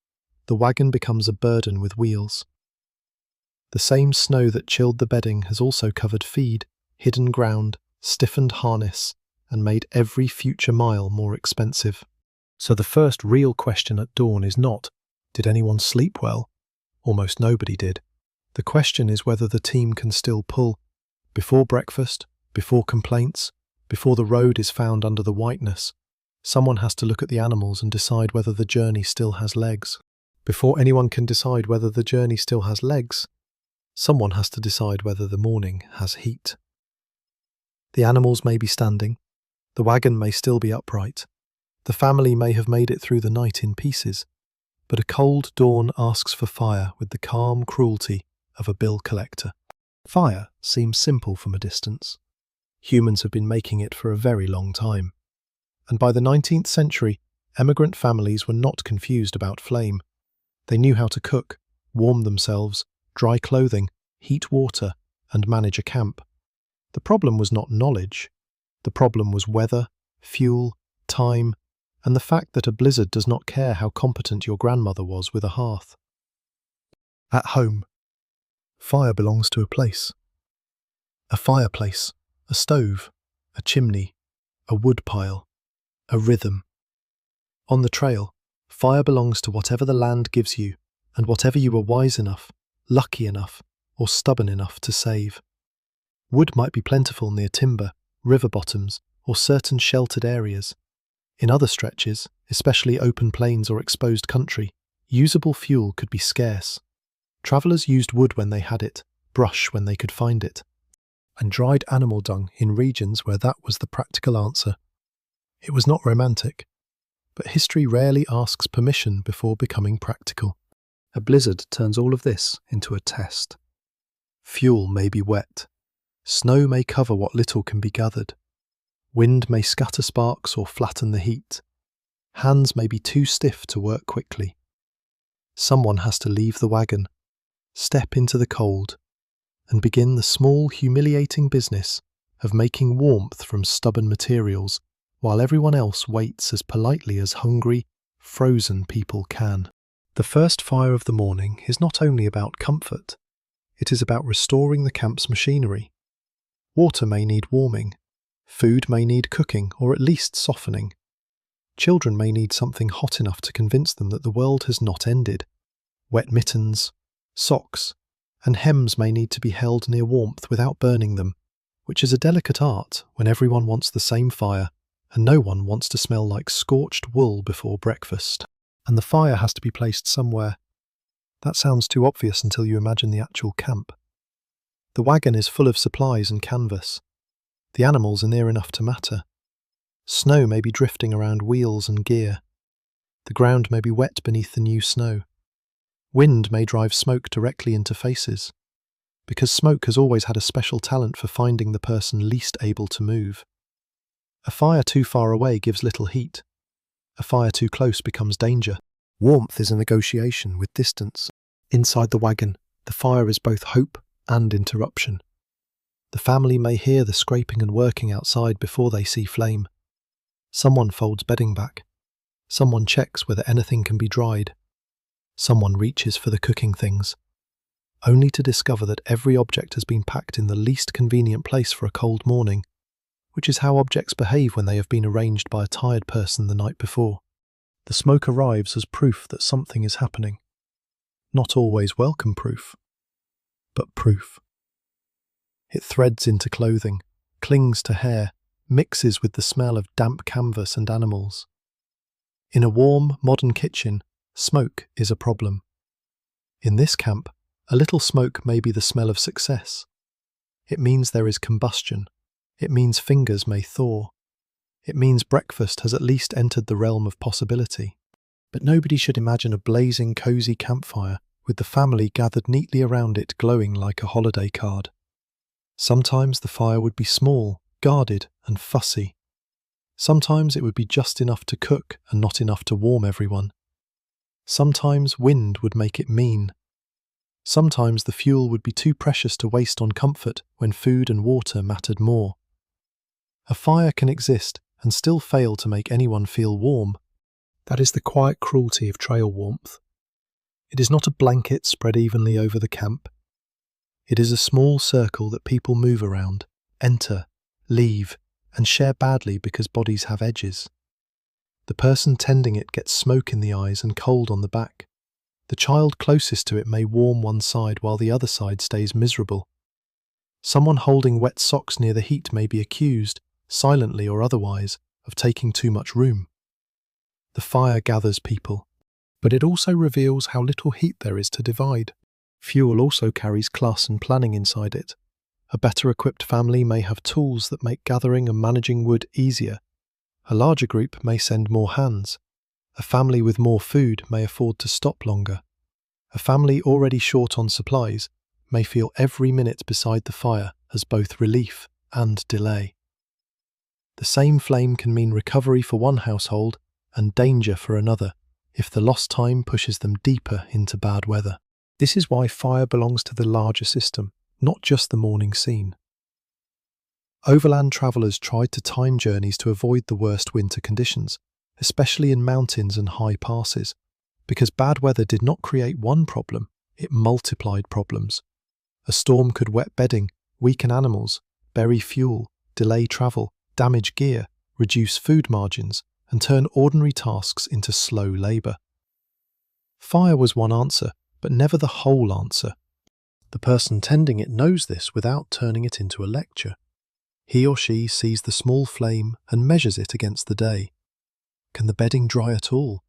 the wagon becomes a burden with wheels. The same snow that chilled the bedding has also covered feed, hidden ground, stiffened harness, and made every future mile more expensive. So the first real question at dawn is not, did anyone sleep well? Almost nobody did. The question is whether the team can still pull, before breakfast, before complaints, before the road is found under the whiteness. Someone has to look at the animals and decide whether the journey still has legs. Before anyone can decide whether the journey still has legs, someone has to decide whether the morning has heat. The animals may be standing, the wagon may still be upright, the family may have made it through the night in pieces, but a cold dawn asks for fire with the calm cruelty of a bill collector. Fire seems simple from a distance. Humans have been making it for a very long time. And by the 19th century, emigrant families were not confused about flame. They knew how to cook, warm themselves, dry clothing, heat water, and manage a camp. The problem was not knowledge. The problem was weather, fuel, time, and the fact that a blizzard does not care how competent your grandmother was with a hearth. At home, fire belongs to a place. A fireplace, a stove, a chimney, a wood pile, a rhythm. On the trail, fire belongs to whatever the land gives you and whatever you were wise enough, lucky enough, or stubborn enough to save. Wood might be plentiful near timber, river bottoms, or certain sheltered areas. In other stretches, especially open plains or exposed country, usable fuel could be scarce. Travellers used wood when they had it, brush when they could find it, and dried animal dung in regions where that was the practical answer. It was not romantic, but history rarely asks permission before becoming practical. A blizzard turns all of this into a test. Fuel may be wet. Snow may cover what little can be gathered. Wind may scatter sparks or flatten the heat. Hands may be too stiff to work quickly. Someone has to leave the wagon, step into the cold, and begin the small, humiliating business of making warmth from stubborn materials, while everyone else waits as politely as hungry, frozen people can. The first fire of the morning is not only about comfort, it is about restoring the camp's machinery. Water may need warming, food may need cooking or at least softening. Children may need something hot enough to convince them that the world has not ended. Wet mittens, socks, and hems may need to be held near warmth without burning them, which is a delicate art when everyone wants the same fire and no one wants to smell like scorched wool before breakfast. And the fire has to be placed somewhere. That sounds too obvious until you imagine the actual camp. The wagon is full of supplies and canvas. The animals are near enough to matter. Snow may be drifting around wheels and gear. The ground may be wet beneath the new snow. Wind may drive smoke directly into faces, because smoke has always had a special talent for finding the person least able to move. A fire too far away gives little heat. A fire too close becomes danger. Warmth is a negotiation with distance. Inside the wagon, the fire is both hope and interruption. The family may hear the scraping and working outside before they see flame. Someone folds bedding back. Someone checks whether anything can be dried. Someone reaches for the cooking things, only to discover that every object has been packed in the least convenient place for a cold morning, which is how objects behave when they have been arranged by a tired person the night before. The smoke arrives as proof that something is happening. Not always welcome proof, but proof. It threads into clothing, clings to hair, mixes with the smell of damp canvas and animals. In a warm, modern kitchen, smoke is a problem. In this camp, a little smoke may be the smell of success. It means there is combustion. It means fingers may thaw. It means breakfast has at least entered the realm of possibility. But nobody should imagine a blazing, cosy campfire with the family gathered neatly around it, glowing like a holiday card. Sometimes the fire would be small, guarded, and fussy. Sometimes it would be just enough to cook and not enough to warm everyone. Sometimes wind would make it mean. Sometimes the fuel would be too precious to waste on comfort when food and water mattered more. A fire can exist and still fail to make anyone feel warm. That is the quiet cruelty of trail warmth. It is not a blanket spread evenly over the camp. It is a small circle that people move around, enter, leave, and share badly because bodies have edges. The person tending it gets smoke in the eyes and cold on the back. The child closest to it may warm one side while the other side stays miserable. Someone holding wet socks near the heat may be accused, silently or otherwise, of taking too much room. The fire gathers people, but it also reveals how little heat there is to divide. Fuel also carries class and planning inside it. A better equipped family may have tools that make gathering and managing wood easier. A larger group may send more hands. A family with more food may afford to stop longer. A family already short on supplies may feel every minute beside the fire as both relief and delay. The same flame can mean recovery for one household and danger for another if the lost time pushes them deeper into bad weather. This is why fire belongs to the larger system, not just the morning scene. Overland travellers tried to time journeys to avoid the worst winter conditions, especially in mountains and high passes, because bad weather did not create one problem, it multiplied problems. A storm could wet bedding, weaken animals, bury fuel, delay travel, damage gear, reduce food margins, and turn ordinary tasks into slow labour. Fire was one answer, but never the whole answer. The person tending it knows this without turning it into a lecture. He or she sees the small flame and measures it against the day. Can the bedding dry at all?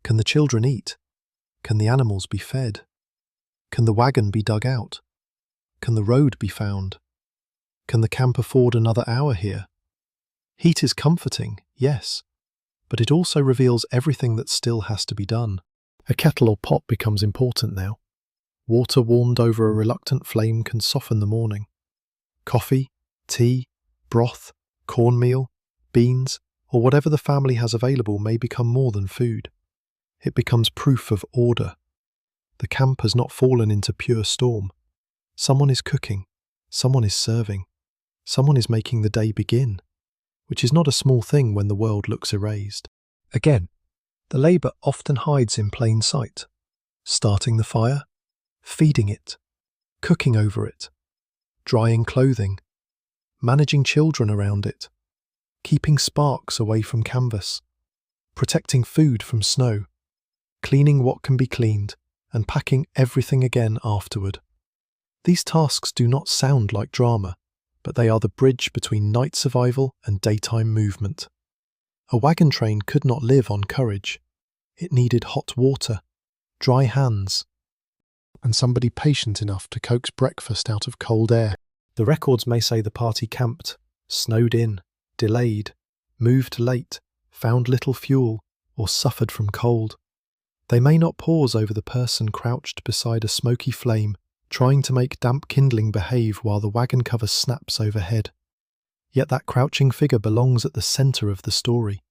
Can the children eat? Can the animals be fed? Can the wagon be dug out? Can the road be found? Can the camp afford another hour here? Heat is comforting, yes, but it also reveals everything that still has to be done. A kettle or pot becomes important now. Water warmed over a reluctant flame can soften the morning. Coffee, tea, broth, cornmeal, beans, or whatever the family has available may become more than food. It becomes proof of order. The camp has not fallen into pure storm. Someone is cooking, someone is serving, someone is making the day begin, which is not a small thing when the world looks erased. Again, the labour often hides in plain sight. Starting the fire, feeding it, cooking over it, drying clothing, managing children around it, keeping sparks away from canvas, protecting food from snow, cleaning what can be cleaned, and packing everything again afterward. These tasks do not sound like drama, but they are the bridge between night survival and daytime movement. A wagon train could not live on courage. It needed hot water, dry hands, and somebody patient enough to coax breakfast out of cold air. The records may say the party camped, snowed in, delayed, moved late, found little fuel, or suffered from cold. They may not pause over the person crouched beside a smoky flame, trying to make damp kindling behave while the wagon cover snaps overhead. Yet that crouching figure belongs at the centre of the story.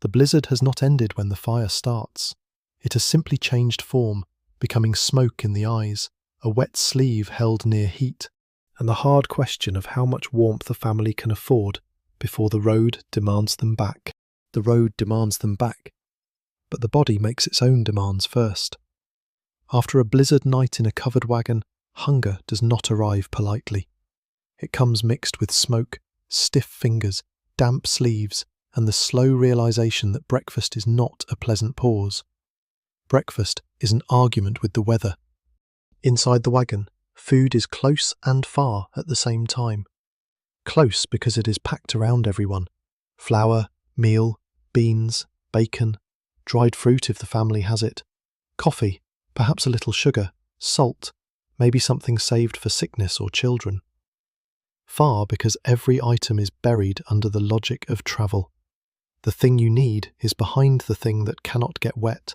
The blizzard has not ended when the fire starts. It has simply changed form, becoming smoke in the eyes, a wet sleeve held near heat, and the hard question of how much warmth a family can afford before the road demands them back. The road demands them back, but the body makes its own demands first. After a blizzard night in a covered wagon, hunger does not arrive politely. It comes mixed with smoke, stiff fingers, damp sleeves, and the slow realization that breakfast is not a pleasant pause. Breakfast is an argument with the weather. Inside the wagon, food is close and far at the same time. Close because it is packed around everyone. Flour, meal, beans, bacon, dried fruit if the family has it, coffee, perhaps a little sugar, salt, maybe something saved for sickness or children. Far because every item is buried under the logic of travel. The thing you need is behind the thing that cannot get wet,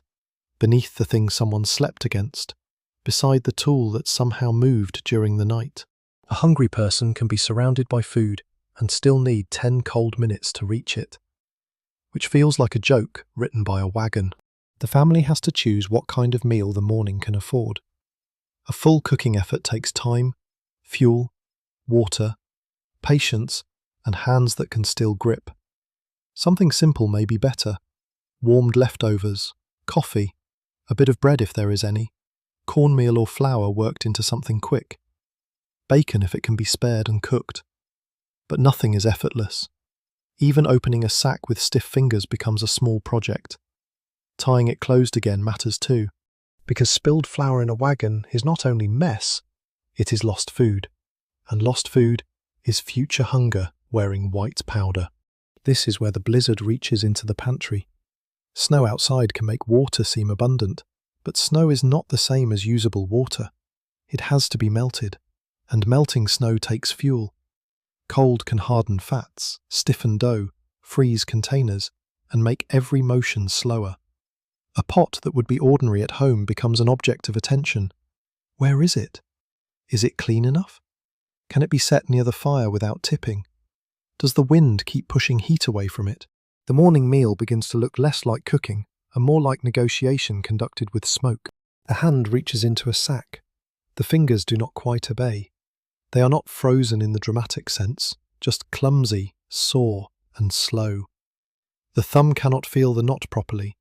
beneath the thing someone slept against, beside the tool that somehow moved during the night. A hungry person can be surrounded by food and still need 10 cold minutes to reach it, which feels like a joke written by a wagon. The family has to choose what kind of meal the morning can afford. A full cooking effort takes time, fuel, water, patience, and hands that can still grip. Something simple may be better. Warmed leftovers, coffee, a bit of bread if there is any, cornmeal or flour worked into something quick, bacon if it can be spared and cooked. But nothing is effortless. Even opening a sack with stiff fingers becomes a small project. Tying it closed again matters too, because spilled flour in a wagon is not only mess, it is lost food, and lost food is future hunger wearing white powder. This is where the blizzard reaches into the pantry. Snow outside can make water seem abundant, but snow is not the same as usable water. It has to be melted, and melting snow takes fuel. Cold can harden fats, stiffen dough, freeze containers, and make every motion slower. A pot that would be ordinary at home becomes an object of attention. Where is it? Is it clean enough? Can it be set near the fire without tipping? Does the wind keep pushing heat away from it? The morning meal begins to look less like cooking and more like negotiation conducted with smoke. A hand reaches into a sack. The fingers do not quite obey. They are not frozen in the dramatic sense, just clumsy, sore, and slow. The thumb cannot feel the knot properly.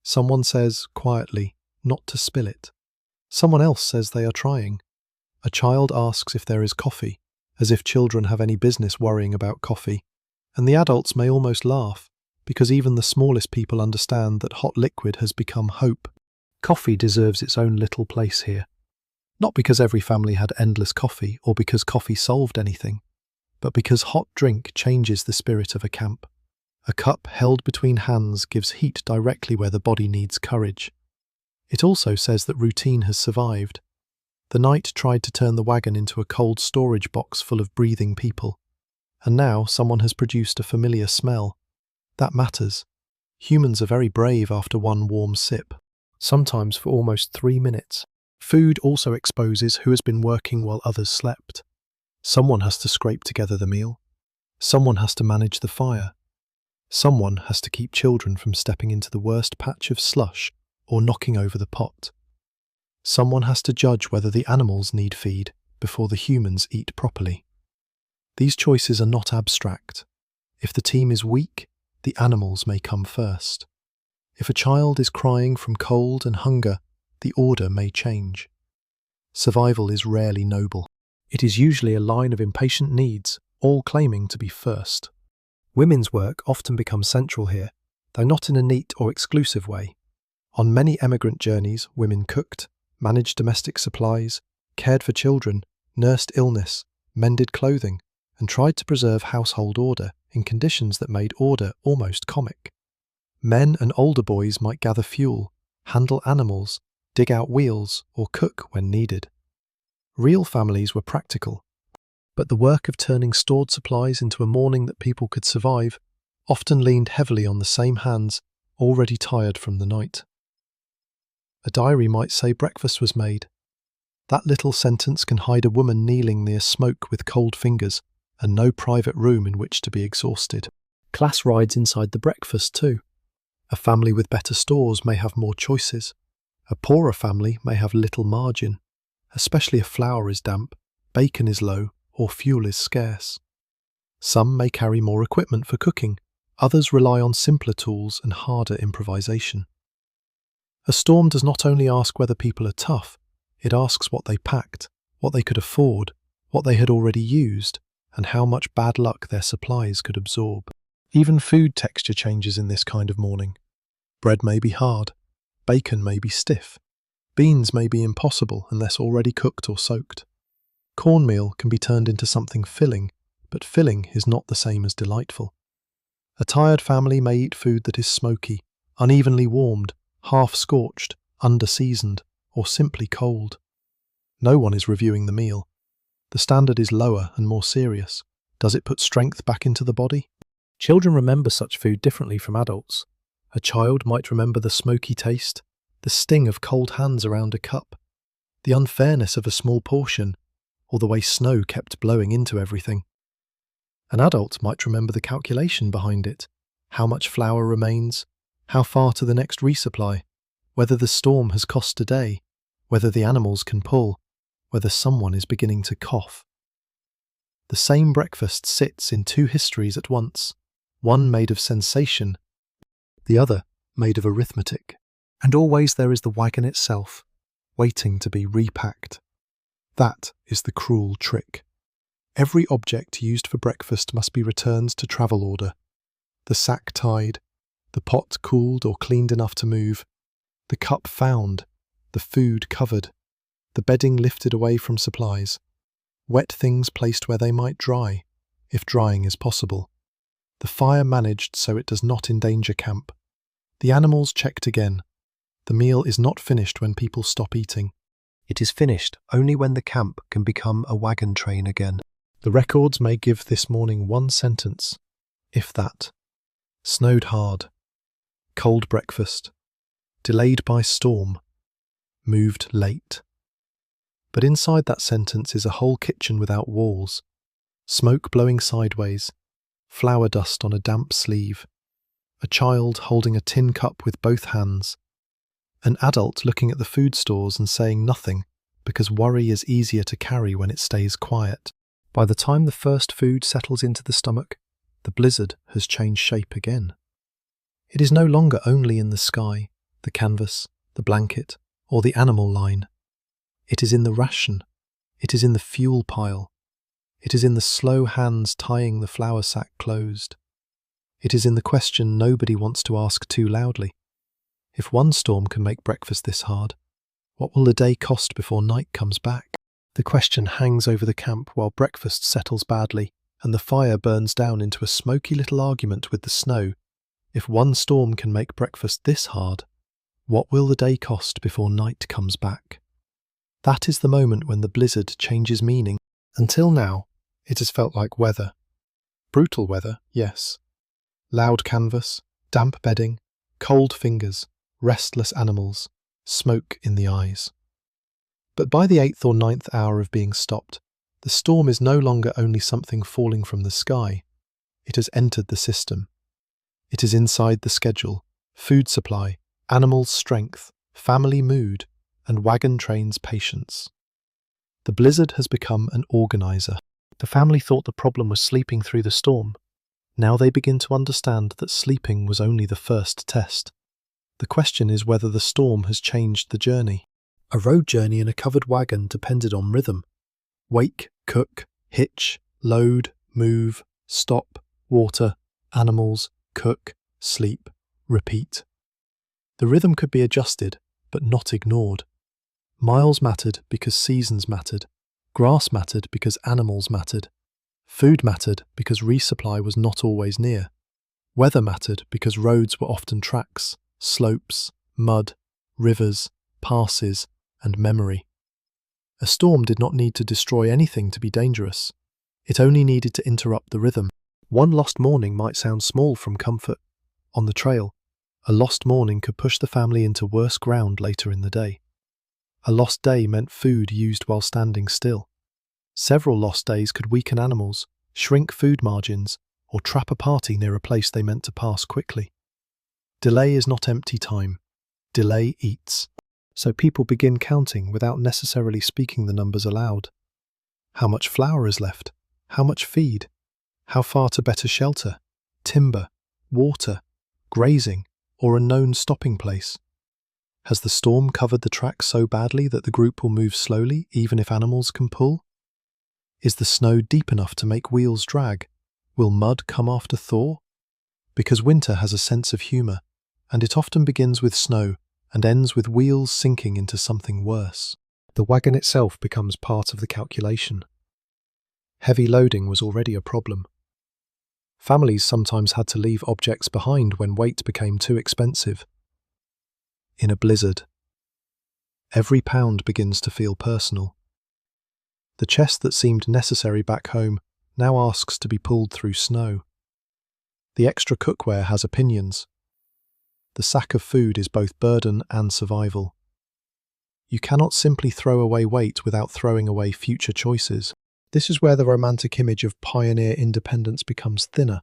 Someone says, quietly, not to spill it. Someone else says they are trying. A child asks if there is coffee, as if children have any business worrying about coffee. And the adults may almost laugh, because even the smallest people understand that hot liquid has become hope. Coffee deserves its own little place here. Not because every family had endless coffee or because coffee solved anything, but because hot drink changes the spirit of a camp. A cup held between hands gives heat directly where the body needs courage. It also says that routine has survived. The night tried to turn the wagon into a cold storage box full of breathing people, and now someone has produced a familiar smell. That matters. Humans are very brave after one warm sip, sometimes for almost 3 minutes. Food also exposes who has been working while others slept. Someone has to scrape together the meal. Someone has to manage the fire. Someone has to keep children from stepping into the worst patch of slush or knocking over the pot. Someone has to judge whether the animals need feed before the humans eat properly. These choices are not abstract. If the team is weak, the animals may come first. If a child is crying from cold and hunger, the order may change. Survival is rarely noble. It is usually a line of impatient needs, all claiming to be first. Women's work often becomes central here, though not in a neat or exclusive way. On many emigrant journeys, women cooked, managed domestic supplies, cared for children, nursed illness, mended clothing, and tried to preserve household order in conditions that made order almost comic. Men and older boys might gather fuel, handle animals, dig out wheels, or cook when needed. Real families were practical, but the work of turning stored supplies into a morning that people could survive often leaned heavily on the same hands already tired from the night. A diary might say breakfast was made. That little sentence can hide a woman kneeling near smoke with cold fingers and no private room in which to be exhausted. Class rides inside the breakfast too. A family with better stores may have more choices. A poorer family may have little margin, especially if flour is damp, bacon is low, or fuel is scarce. Some may carry more equipment for cooking, others rely on simpler tools and harder improvisation. A storm does not only ask whether people are tough, it asks what they packed, what they could afford, what they had already used, and how much bad luck their supplies could absorb. Even food texture changes in this kind of morning. Bread may be hard, bacon may be stiff, beans may be impossible unless already cooked or soaked. Cornmeal can be turned into something filling, but filling is not the same as delightful. A tired family may eat food that is smoky, unevenly warmed, half-scorched, under-seasoned, or simply cold. No one is reviewing the meal. The standard is lower and more serious. Does it put strength back into the body? Children remember such food differently from adults. A child might remember the smoky taste, the sting of cold hands around a cup, the unfairness of a small portion, or the way snow kept blowing into everything. An adult might remember the calculation behind it, how much flour remains, how far to the next resupply, whether the storm has cost a day, whether the animals can pull, whether someone is beginning to cough. The same breakfast sits in two histories at once, one made of sensation, the other made of arithmetic. And always there is the wagon itself, waiting to be repacked. That is the cruel trick. Every object used for breakfast must be returned to travel order. The sack tied, the pot cooled or cleaned enough to move, the cup found, the food covered, the bedding lifted away from supplies, wet things placed where they might dry, if drying is possible, the fire managed so it does not endanger camp, the animals checked again. The meal is not finished when people stop eating. It is finished only when the camp can become a wagon train again. The records may give this morning one sentence, if that. Snowed hard. Cold breakfast. Delayed by storm. Moved late. But inside that sentence is a whole kitchen without walls. Smoke blowing sideways. Flour dust on a damp sleeve. A child holding a tin cup with both hands. An adult looking at the food stores and saying nothing because worry is easier to carry when it stays quiet. By the time the first food settles into the stomach, the blizzard has changed shape again. It is no longer only in the sky, the canvas, the blanket, or the animal line. It is in the ration. It is in the fuel pile. It is in the slow hands tying the flour sack closed. It is in the question nobody wants to ask too loudly. If one storm can make breakfast this hard, what will the day cost before night comes back? The question hangs over the camp while breakfast settles badly and the fire burns down into a smoky little argument with the snow. If one storm can make breakfast this hard, what will the day cost before night comes back? That is the moment when the blizzard changes meaning. Until now, it has felt like weather. Brutal weather, yes. Loud canvas, damp bedding, cold fingers, restless animals, smoke in the eyes. But by the 8th or 9th hour of being stopped, the storm is no longer only something falling from the sky. It has entered the system. It is inside the schedule, food supply, animals' strength, family mood, and wagon train's patience. The blizzard has become an organizer. The family thought the problem was sleeping through the storm. Now they begin to understand that sleeping was only the first test. The question is whether the storm has changed the journey. A road journey in a covered wagon depended on rhythm. Wake, cook, hitch, load, move, stop, water, animals, cook, sleep, repeat. The rhythm could be adjusted, but not ignored. Miles mattered because seasons mattered. Grass mattered because animals mattered. Food mattered because resupply was not always near. Weather mattered because roads were often tracks, slopes, mud, rivers, passes, and memory. A storm did not need to destroy anything to be dangerous. It only needed to interrupt the rhythm. One lost morning might sound small from comfort. On the trail, a lost morning could push the family into worse ground later in the day. A lost day meant food used while standing still. Several lost days could weaken animals, shrink food margins, or trap a party near a place they meant to pass quickly. Delay is not empty time. Delay eats. So people begin counting without necessarily speaking the numbers aloud. How much flour is left? How much feed? How far to better shelter? Timber? Water? Grazing? Or a known stopping place? Has the storm covered the track so badly that the group will move slowly even if animals can pull? Is the snow deep enough to make wheels drag? Will mud come after thaw? Because winter has a sense of humour, and it often begins with snow and ends with wheels sinking into something worse. The wagon itself becomes part of the calculation. Heavy loading was already a problem. Families sometimes had to leave objects behind when weight became too expensive. In a blizzard, every pound begins to feel personal. The chest that seemed necessary back home now asks to be pulled through snow. The extra cookware has opinions. The sack of food is both burden and survival. You cannot simply throw away weight without throwing away future choices. This is where the romantic image of pioneer independence becomes thinner.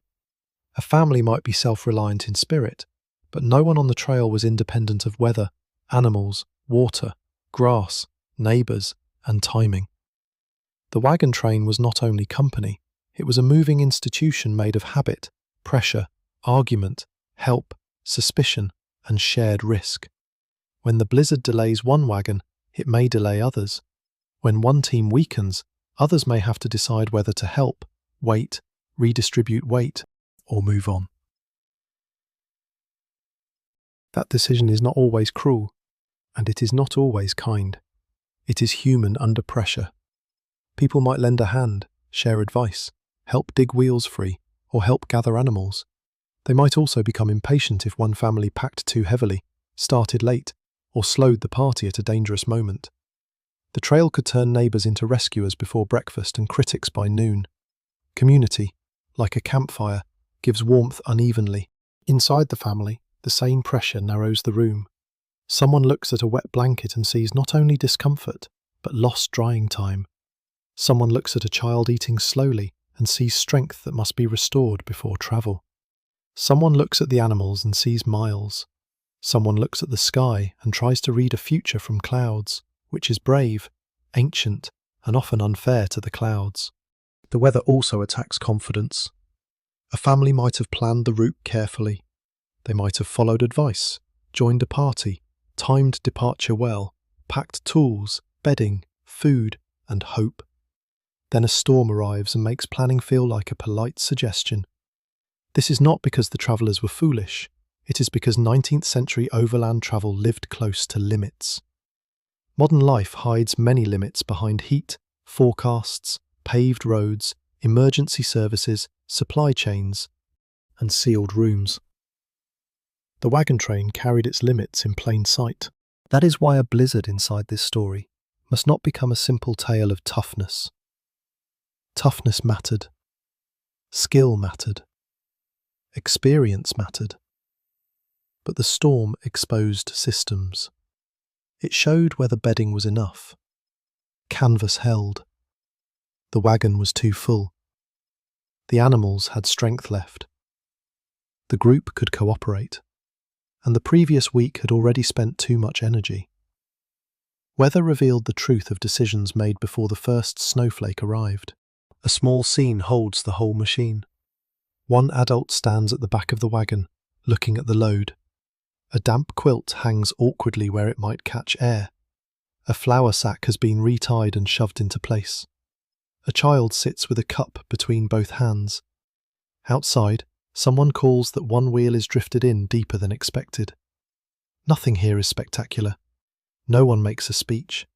A family might be self-reliant in spirit, but no one on the trail was independent of weather, animals, water, grass, neighbours, and timing. The wagon train was not only company, it was a moving institution made of habit, pressure, argument, help, suspicion, and shared risk. When the blizzard delays one wagon, it may delay others. When one team weakens, others may have to decide whether to help, wait, redistribute weight, or move on. That decision is not always cruel, and it is not always kind. It is human under pressure. People might lend a hand, share advice, help dig wheels free, or help gather animals. They might also become impatient if one family packed too heavily, started late, or slowed the party at a dangerous moment. The trail could turn neighbours into rescuers before breakfast and critics by noon. Community, like a campfire, gives warmth unevenly. Inside the family, the same pressure narrows the room. Someone looks at a wet blanket and sees not only discomfort, but lost drying time. Someone looks at a child eating slowly and sees strength that must be restored before travel. Someone looks at the animals and sees miles. Someone looks at the sky and tries to read a future from clouds, which is brave, ancient, and often unfair to the clouds. The weather also attacks confidence. A family might have planned the route carefully. They might have followed advice, joined a party, timed departure well, packed tools, bedding, food, and hope. Then a storm arrives and makes planning feel like a polite suggestion. This is not because the travellers were foolish. It is because 19th century overland travel lived close to limits. Modern life hides many limits behind heat, forecasts, paved roads, emergency services, supply chains, and sealed rooms. The wagon train carried its limits in plain sight. That is why a blizzard inside this story must not become a simple tale of toughness. Toughness mattered. Skill mattered. Experience mattered. But the storm exposed systems. It showed whether bedding was enough. Canvas held. The wagon was too full. The animals had strength left. The group could cooperate. And the previous week had already spent too much energy. Weather revealed the truth of decisions made before the first snowflake arrived. A small scene holds the whole machine. One adult stands at the back of the wagon, looking at the load. A damp quilt hangs awkwardly where it might catch air. A flour sack has been retied and shoved into place. A child sits with a cup between both hands. Outside, someone calls that one wheel is drifted in deeper than expected. Nothing here is spectacular. No one makes a speech.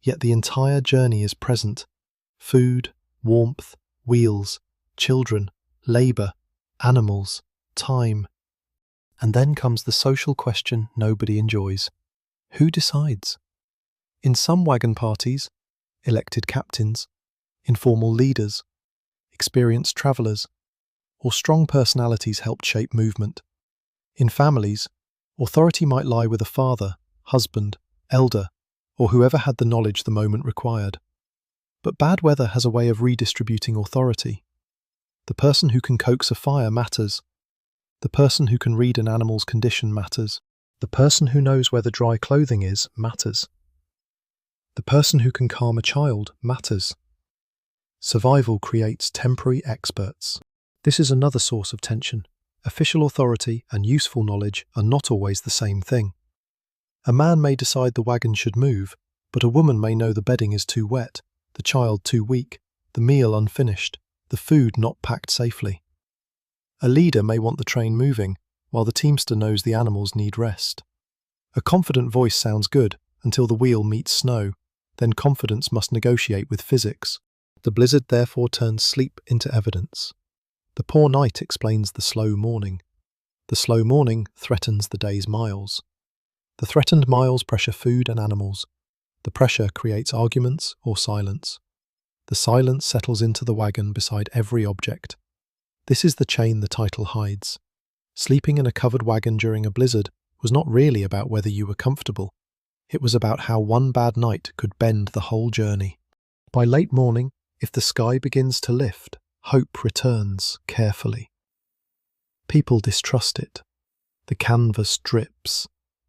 Yet the entire journey is present. Food, warmth, wheels, children, labour, animals, time. And then comes the social question nobody enjoys. Who decides? In some wagon parties, elected captains, informal leaders, experienced travellers, or strong personalities helped shape movement. In families, authority might lie with a father, husband, elder, or whoever had the knowledge the moment required. But bad weather has a way of redistributing authority. The person who can coax a fire matters. The person who can read an animal's condition matters. The person who knows where the dry clothing is matters. The person who can calm a child matters. Survival creates temporary experts. This is another source of tension. Official authority and useful knowledge are not always the same thing. A man may decide the wagon should move, but a woman may know the bedding is too wet, the child too weak, the meal unfinished, the food not packed safely. A leader may want the train moving, while the teamster knows the animals need rest. A confident voice sounds good until the wheel meets snow, then confidence must negotiate with physics. The blizzard therefore turns sleep into evidence. The poor night explains the slow morning. The slow morning threatens the day's miles. The threatened miles pressure food and animals. The pressure creates arguments or silence. The silence settles into the wagon beside every object. This is the chain the title hides. Sleeping in a covered wagon during a blizzard was not really about whether you were comfortable. It was about how one bad night could bend the whole journey. By late morning, if the sky begins to lift, hope returns carefully. People distrust it. The canvas drips.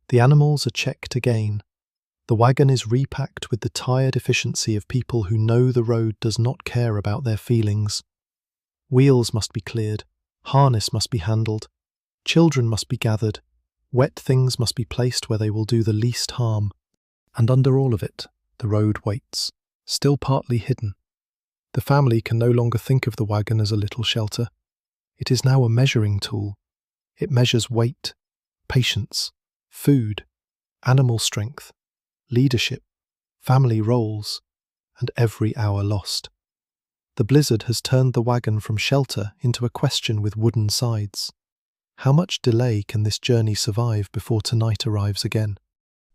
The animals are checked again. The wagon is repacked with the tired efficiency of people who know the road does not care about their feelings. Wheels must be cleared. Harness must be handled. Children must be gathered. Wet things must be placed where they will do the least harm. And under all of it, the road waits, still partly hidden. The family can no longer think of the wagon as a little shelter. It is now a measuring tool. It measures weight, patience, food, animal strength, leadership, family roles, and every hour lost. The blizzard has turned the wagon from shelter into a question with wooden sides. How much delay can this journey survive before tonight arrives again?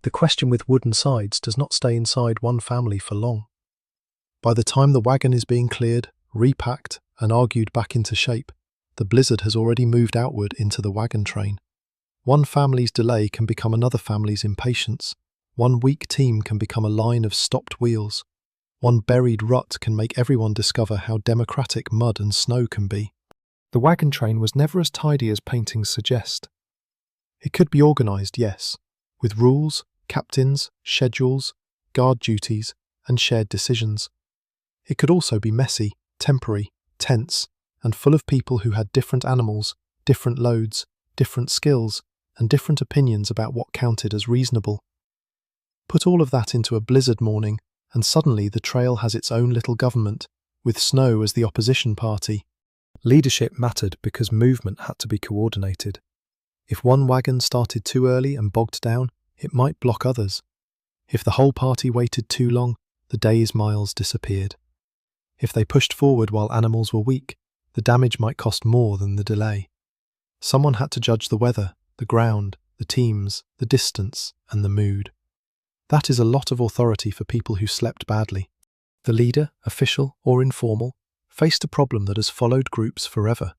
The question with wooden sides does not stay inside one family for long. By the time the wagon is being cleared, repacked, and argued back into shape, the blizzard has already moved outward into the wagon train. One family's delay can become another family's impatience. One weak team can become a line of stopped wheels. One buried rut can make everyone discover how democratic mud and snow can be. The wagon train was never as tidy as paintings suggest. It could be organised, yes, with rules, captains, schedules, guard duties, and shared decisions. It could also be messy, temporary, tense, and full of people who had different animals, different loads, different skills, and different opinions about what counted as reasonable. Put all of that into a blizzard morning, and suddenly the trail has its own little government, with snow as the opposition party. Leadership mattered because movement had to be coordinated. If one wagon started too early and bogged down, it might block others. If the whole party waited too long, the day's miles disappeared. If they pushed forward while animals were weak, the damage might cost more than the delay. Someone had to judge the weather, the ground, the teams, the distance, and the mood. That is a lot of authority for people who slept badly. The leader, official or informal, faced a problem that has followed groups forever: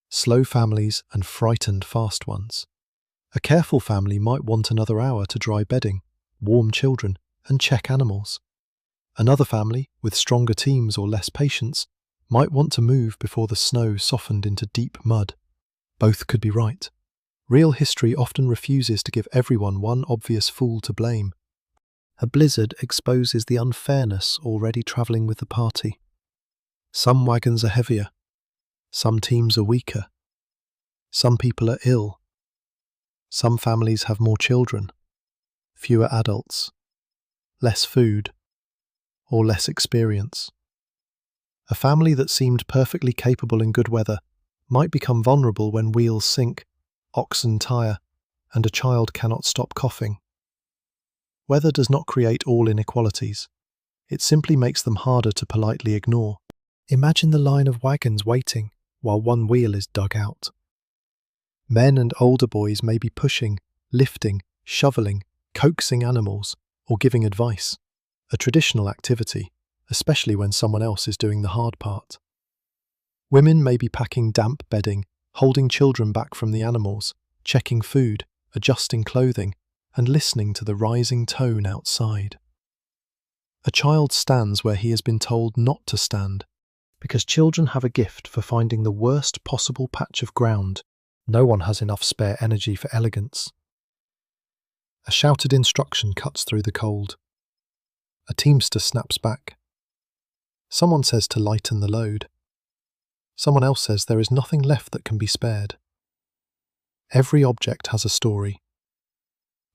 slow families and frightened fast ones. A careful family might want another hour to dry bedding, warm children, and check animals. Another family, with stronger teams or less patience, might want to move before the snow softened into deep mud. Both could be right. Real history often refuses to give everyone one obvious fool to blame. A blizzard exposes the unfairness already travelling with the party. Some wagons are heavier. Some teams are weaker. Some people are ill. Some families have more children, fewer adults, less food, or less experience. A family that seemed perfectly capable in good weather might become vulnerable when wheels sink, oxen tire, and a child cannot stop coughing. Weather does not create all inequalities. It simply makes them harder to politely ignore. Imagine the line of wagons waiting while one wheel is dug out. Men and older boys may be pushing, lifting, shoveling, coaxing animals, or giving advice, a traditional activity, especially when someone else is doing the hard part. Women may be packing damp bedding, holding children back from the animals, checking food, adjusting clothing, and listening to the rising tone outside. A child stands where he has been told not to stand, because children have a gift for finding the worst possible patch of ground. No one has enough spare energy for elegance. A shouted instruction cuts through the cold. A teamster snaps back. Someone says to lighten the load. Someone else says there is nothing left that can be spared. Every object has a story.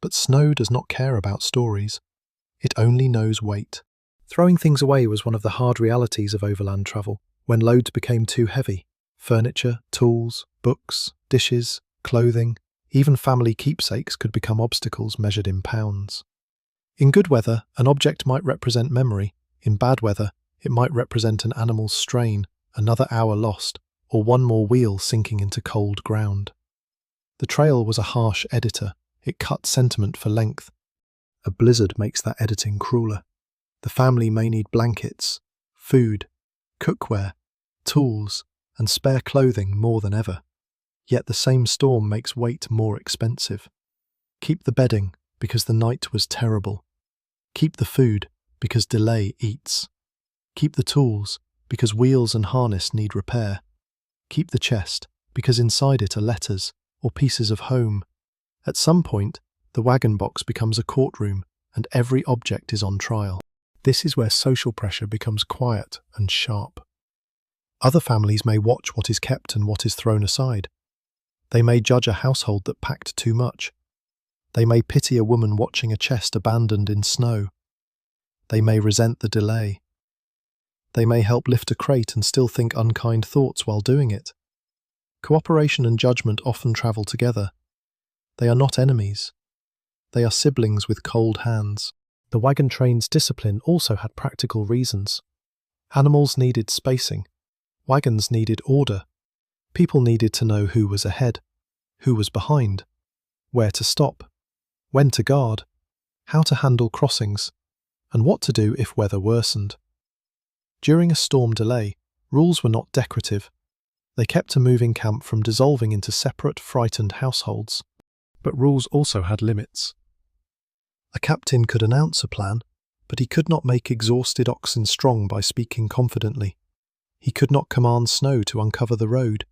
But snow does not care about stories. It only knows weight. Throwing things away was one of the hard realities of overland travel, when loads became too heavy. Furniture, tools, books, dishes, clothing, even family keepsakes could become obstacles measured in pounds. In good weather, an object might represent memory. In bad weather, it might represent an animal's strain, another hour lost, or one more wheel sinking into cold ground. The trail was a harsh editor. It cut sentiment for length. A blizzard makes that editing crueler. The family may need blankets, food, cookware, tools, and spare clothing more than ever. Yet the same storm makes weight more expensive. Keep the bedding, because the night was terrible. Keep the food, because delay eats. Keep the tools, because wheels and harness need repair. Keep the chest, because inside it are letters or pieces of home. At some point, the wagon box becomes a courtroom and every object is on trial. This is where social pressure becomes quiet and sharp. Other families may watch what is kept and what is thrown aside. They may judge a household that packed too much. They may pity a woman watching a chest abandoned in snow. They may resent the delay. They may help lift a crate and still think unkind thoughts while doing it. Cooperation and judgment often travel together. They are not enemies. They are siblings with cold hands. The wagon train's discipline also had practical reasons. Animals needed spacing. Wagons needed order. People needed to know who was ahead, who was behind, where to stop, when to guard, how to handle crossings, and what to do if weather worsened. During a storm delay, rules were not decorative. They kept a moving camp from dissolving into separate, frightened households. But rules also had limits. A captain could announce a plan, but he could not make exhausted oxen strong by speaking confidently. He could not command snow to uncover the road.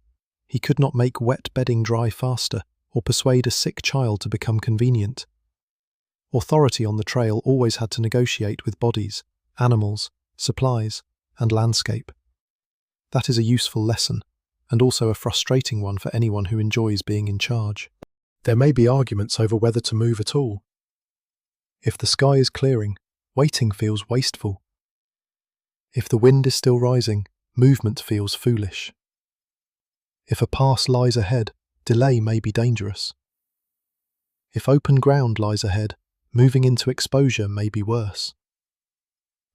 He could not make wet bedding dry faster or persuade a sick child to become convenient. Authority on the trail always had to negotiate with bodies, animals, supplies, and landscape. That is a useful lesson, and also a frustrating one for anyone who enjoys being in charge. There may be arguments over whether to move at all. If the sky is clearing, waiting feels wasteful. If the wind is still rising, movement feels foolish. If a pass lies ahead, delay may be dangerous. If open ground lies ahead, moving into exposure may be worse.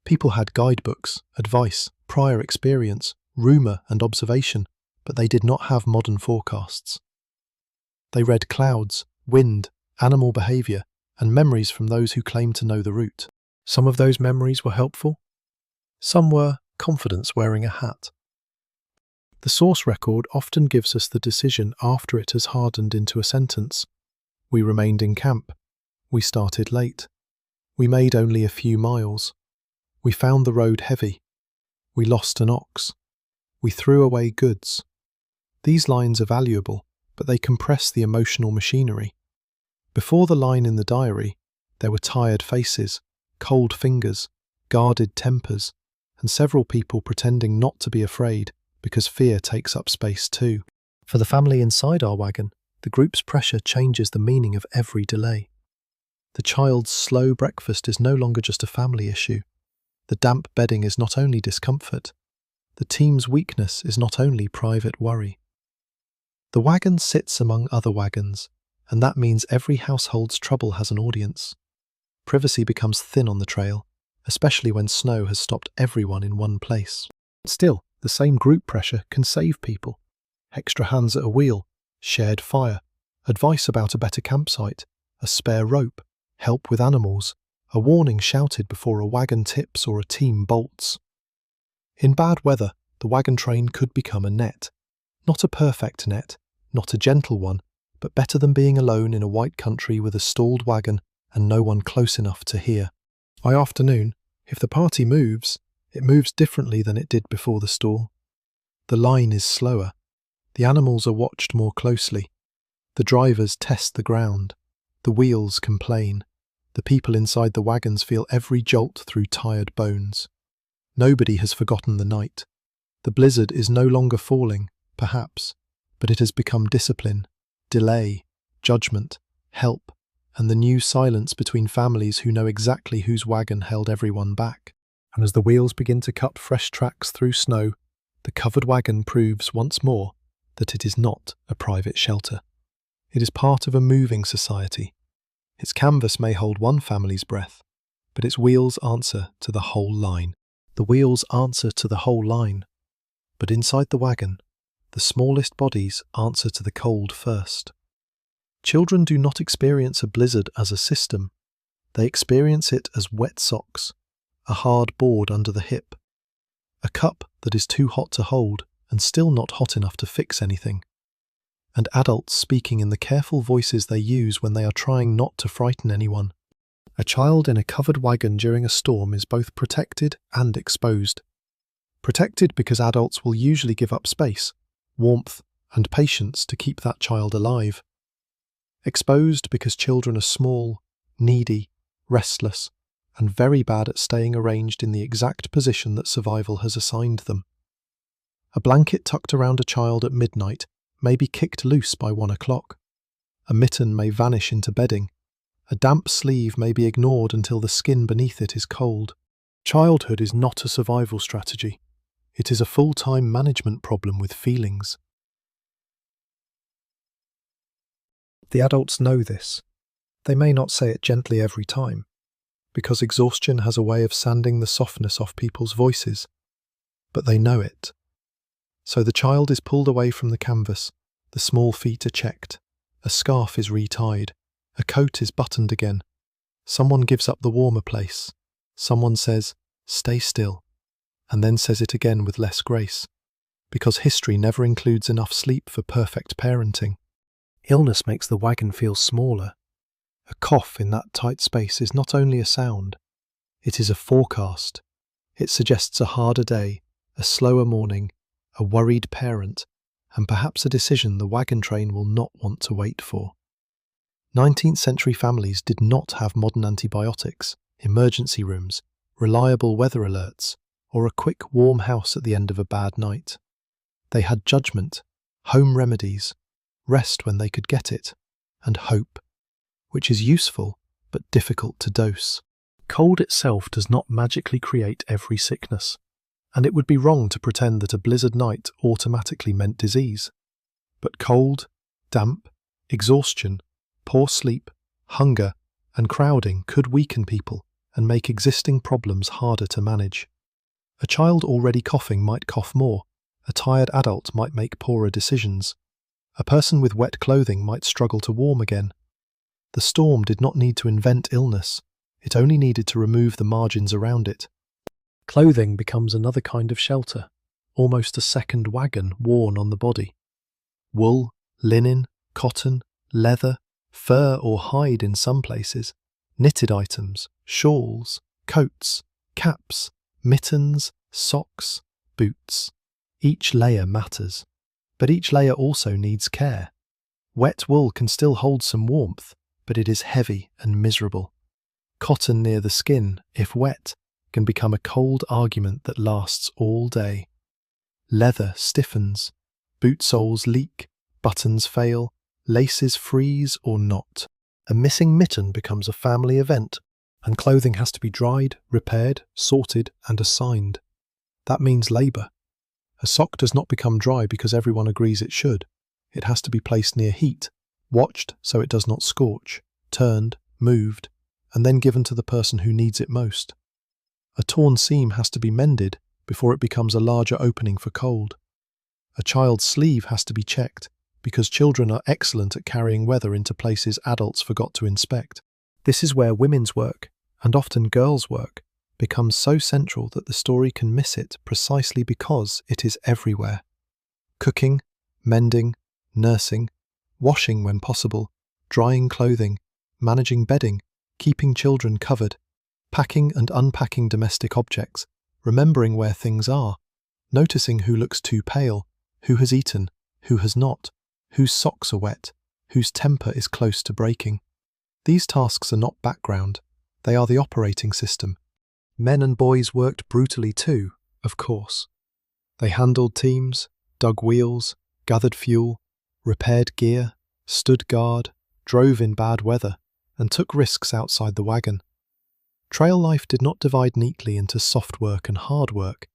People had guidebooks, advice, prior experience, rumour and observation, but they did not have modern forecasts. They read clouds, wind, animal behaviour, and memories from those who claimed to know the route. Some of those memories were helpful. Some were confidence wearing a hat. The source record often gives us the decision after it has hardened into a sentence. We remained in camp. We started late. We made only a few miles. We found the road heavy. We lost an ox. We threw away goods. These lines are valuable, but they compress the emotional machinery. Before the line in the diary, there were tired faces, cold fingers, guarded tempers, and several people pretending not to be afraid because fear takes up space too. For the family inside our wagon, the group's pressure changes the meaning of every delay. The child's slow breakfast is no longer just a family issue. The damp bedding is not only discomfort. The team's weakness is not only private worry. The wagon sits among other wagons, and that means every household's trouble has an audience. Privacy becomes thin on the trail, especially when snow has stopped everyone in one place. Still, the same group pressure can save people. Extra hands at a wheel, shared fire, advice about a better campsite, a spare rope, help with animals, a warning shouted before a wagon tips or a team bolts. In bad weather, the wagon train could become a net. Not a perfect net, not a gentle one, but better than being alone in a white country with a stalled wagon and no one close enough to hear. By afternoon, if the party moves, it moves differently than it did before the stall. The line is slower. The animals are watched more closely. The drivers test the ground. The wheels complain. The people inside the wagons feel every jolt through tired bones. Nobody has forgotten the night. The blizzard is no longer falling, perhaps, but it has become discipline, delay, judgment, help, and the new silence between families who know exactly whose wagon held everyone back. And as the wheels begin to cut fresh tracks through snow, the covered wagon proves once more that it is not a private shelter. It is part of a moving society. Its canvas may hold one family's breath, but its wheels answer to the whole line. The wheels answer to the whole line, but inside the wagon, the smallest bodies answer to the cold first. Children do not experience a blizzard as a system. They experience it as wet socks, a hard board under the hip, a cup that is too hot to hold and still not hot enough to fix anything. and adults speaking in the careful voices they use when they are trying not to frighten anyone. A child in a covered wagon during a storm is both protected and exposed. Protected because adults will usually give up space, warmth, and patience to keep that child alive. Exposed because children are small, needy, restless, and very bad at staying arranged in the exact position that survival has assigned them. A blanket tucked around a child at midnight may be kicked loose by 1 o'clock. A mitten may vanish into bedding. A damp sleeve may be ignored until the skin beneath it is cold. Childhood is not a survival strategy. It is a full-time management problem with feelings. The adults know this. They may not say it gently every time, because exhaustion has a way of sanding the softness off people's voices, but they know it. So the child is pulled away from the canvas, the small feet are checked, a scarf is retied, a coat is buttoned again. Someone gives up the warmer place. Someone says, "Stay still," and then says it again with less grace, because history never includes enough sleep for perfect parenting. Illness makes the wagon feel smaller. A cough in that tight space is not only a sound, it is a forecast. It suggests a harder day, a slower morning, a worried parent, and perhaps a decision the wagon train will not want to wait for. 19th-century families did not have modern antibiotics, emergency rooms, reliable weather alerts, or a quick, warm house at the end of a bad night. They had judgment, home remedies, rest when they could get it, and hope, which is useful but difficult to dose. Cold itself does not magically create every sickness, and it would be wrong to pretend that a blizzard night automatically meant disease. But cold, damp, exhaustion, poor sleep, hunger, and crowding could weaken people and make existing problems harder to manage. A child already coughing might cough more, a tired adult might make poorer decisions. A person with wet clothing might struggle to warm again. The storm did not need to invent illness, it only needed to remove the margins around it. Clothing becomes another kind of shelter, almost a second wagon worn on the body. Wool, linen, cotton, leather, fur or hide in some places, knitted items, shawls, coats, caps, mittens, socks, boots. Each layer matters, but each layer also needs care. Wet wool can still hold some warmth, but it is heavy and miserable. Cotton near the skin, if wet, can become a cold argument that lasts all day. Leather stiffens, boot soles leak, buttons fail, laces freeze or knot. A missing mitten becomes a family event, and clothing has to be dried, repaired, sorted, and assigned. That means labour. A sock does not become dry because everyone agrees it should. It has to be placed near heat, watched so it does not scorch, turned, moved, and then given to the person who needs it most. A torn seam has to be mended before it becomes a larger opening for cold. A child's sleeve has to be checked because children are excellent at carrying weather into places adults forgot to inspect. This is where women's work, and often girls' work, becomes so central that the story can miss it precisely because it is everywhere. Cooking, mending, nursing, washing when possible, drying clothing, managing bedding, keeping children covered, packing and unpacking domestic objects, remembering where things are, noticing who looks too pale, who has eaten, who has not, whose socks are wet, whose temper is close to breaking. These tasks are not background, they are the operating system. Men and boys worked brutally too, of course. They handled teams, dug wheels, gathered fuel, repaired gear, stood guard, drove in bad weather, and took risks outside the wagon. Trail life did not divide neatly into soft work and hard work.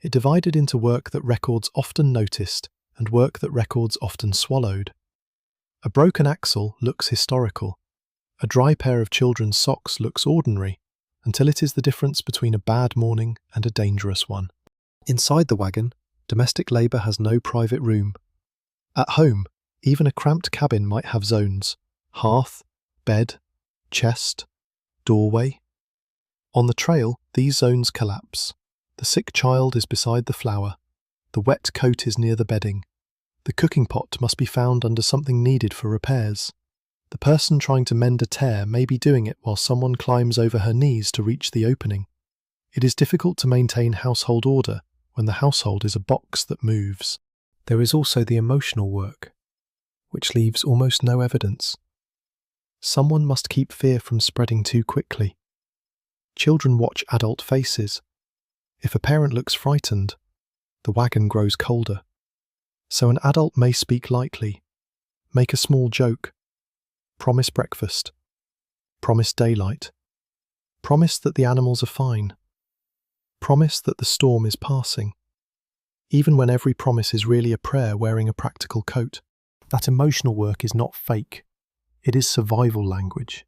It divided into work that records often noticed and work that records often swallowed. A broken axle looks historical. A dry pair of children's socks looks ordinary, until it is the difference between a bad morning and a dangerous one. Inside the wagon, domestic labour has no private room. At home, even a cramped cabin might have zones: hearth, bed, chest, doorway. On the trail, these zones collapse. The sick child is beside the flour. The wet coat is near the bedding. The cooking pot must be found under something needed for repairs. The person trying to mend a tear may be doing it while someone climbs over her knees to reach the opening. It is difficult to maintain household order when the household is a box that moves. There is also the emotional work, which leaves almost no evidence. Someone must keep fear from spreading too quickly. Children watch adult faces. If a parent looks frightened, the wagon grows colder. So an adult may speak lightly, make a small joke, promise breakfast, promise daylight, promise that the animals are fine, promise that the storm is passing, even when every promise is really a prayer wearing a practical coat. That emotional work is not fake. It is survival language.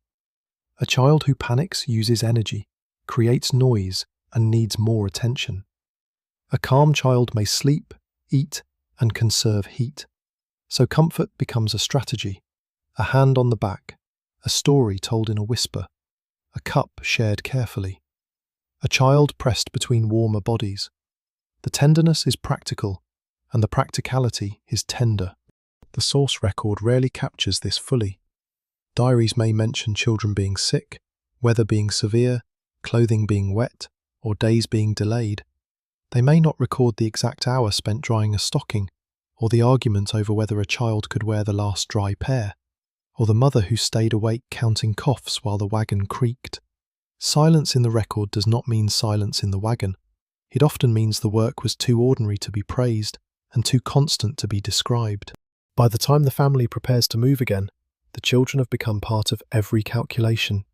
A child who panics uses energy, creates noise, and needs more attention. A calm child may sleep, eat, and conserve heat. So comfort becomes a strategy, a hand on the back, a story told in a whisper, a cup shared carefully, a child pressed between warmer bodies. The tenderness is practical, and the practicality is tender. The source record rarely captures this fully. Diaries may mention children being sick, weather being severe, clothing being wet, or days being delayed. They may not record the exact hour spent drying a stocking, or the argument over whether a child could wear the last dry pair, or the mother who stayed awake counting coughs while the wagon creaked. Silence in the record does not mean silence in the wagon. It often means the work was too ordinary to be praised and too constant to be described. By the time the family prepares to move again, the children have become part of every calculation.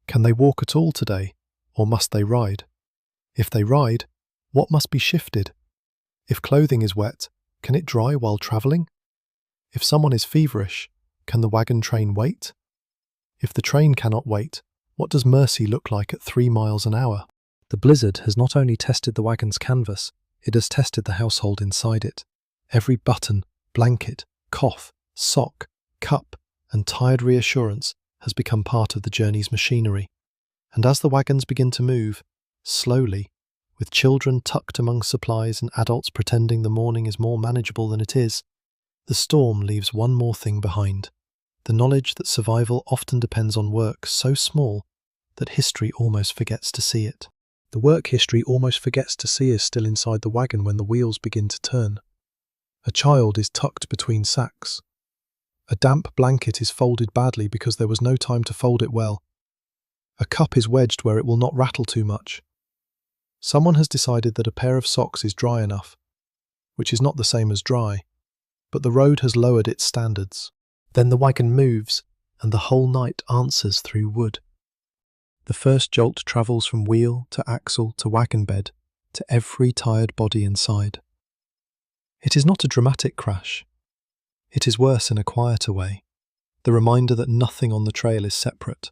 Can they walk at all today, or must they ride? If they ride, what must be shifted? If clothing is wet, can it dry while travelling? If someone is feverish, can the wagon train wait? If the train cannot wait, what does mercy look like at 3 miles an hour? The blizzard has not only tested the wagon's canvas, it has tested the household inside it. Every button, blanket, cough, sock, cup, and tired reassurance has become part of the journey's machinery. And as the wagons begin to move, slowly, with children tucked among supplies and adults pretending the morning is more manageable than it is, the storm leaves one more thing behind: the knowledge that survival often depends on work so small that history almost forgets to see it. The work history almost forgets to see is still inside the wagon when the wheels begin to turn. A child is tucked between sacks. A damp blanket is folded badly because there was no time to fold it well. A cup is wedged where it will not rattle too much. Someone has decided that a pair of socks is dry enough, which is not the same as dry, but the road has lowered its standards. Then the wagon moves, and the whole night answers through wood. The first jolt travels from wheel to axle to wagon bed to every tired body inside. It is not a dramatic crash. It is worse in a quieter way, the reminder that nothing on the trail is separate.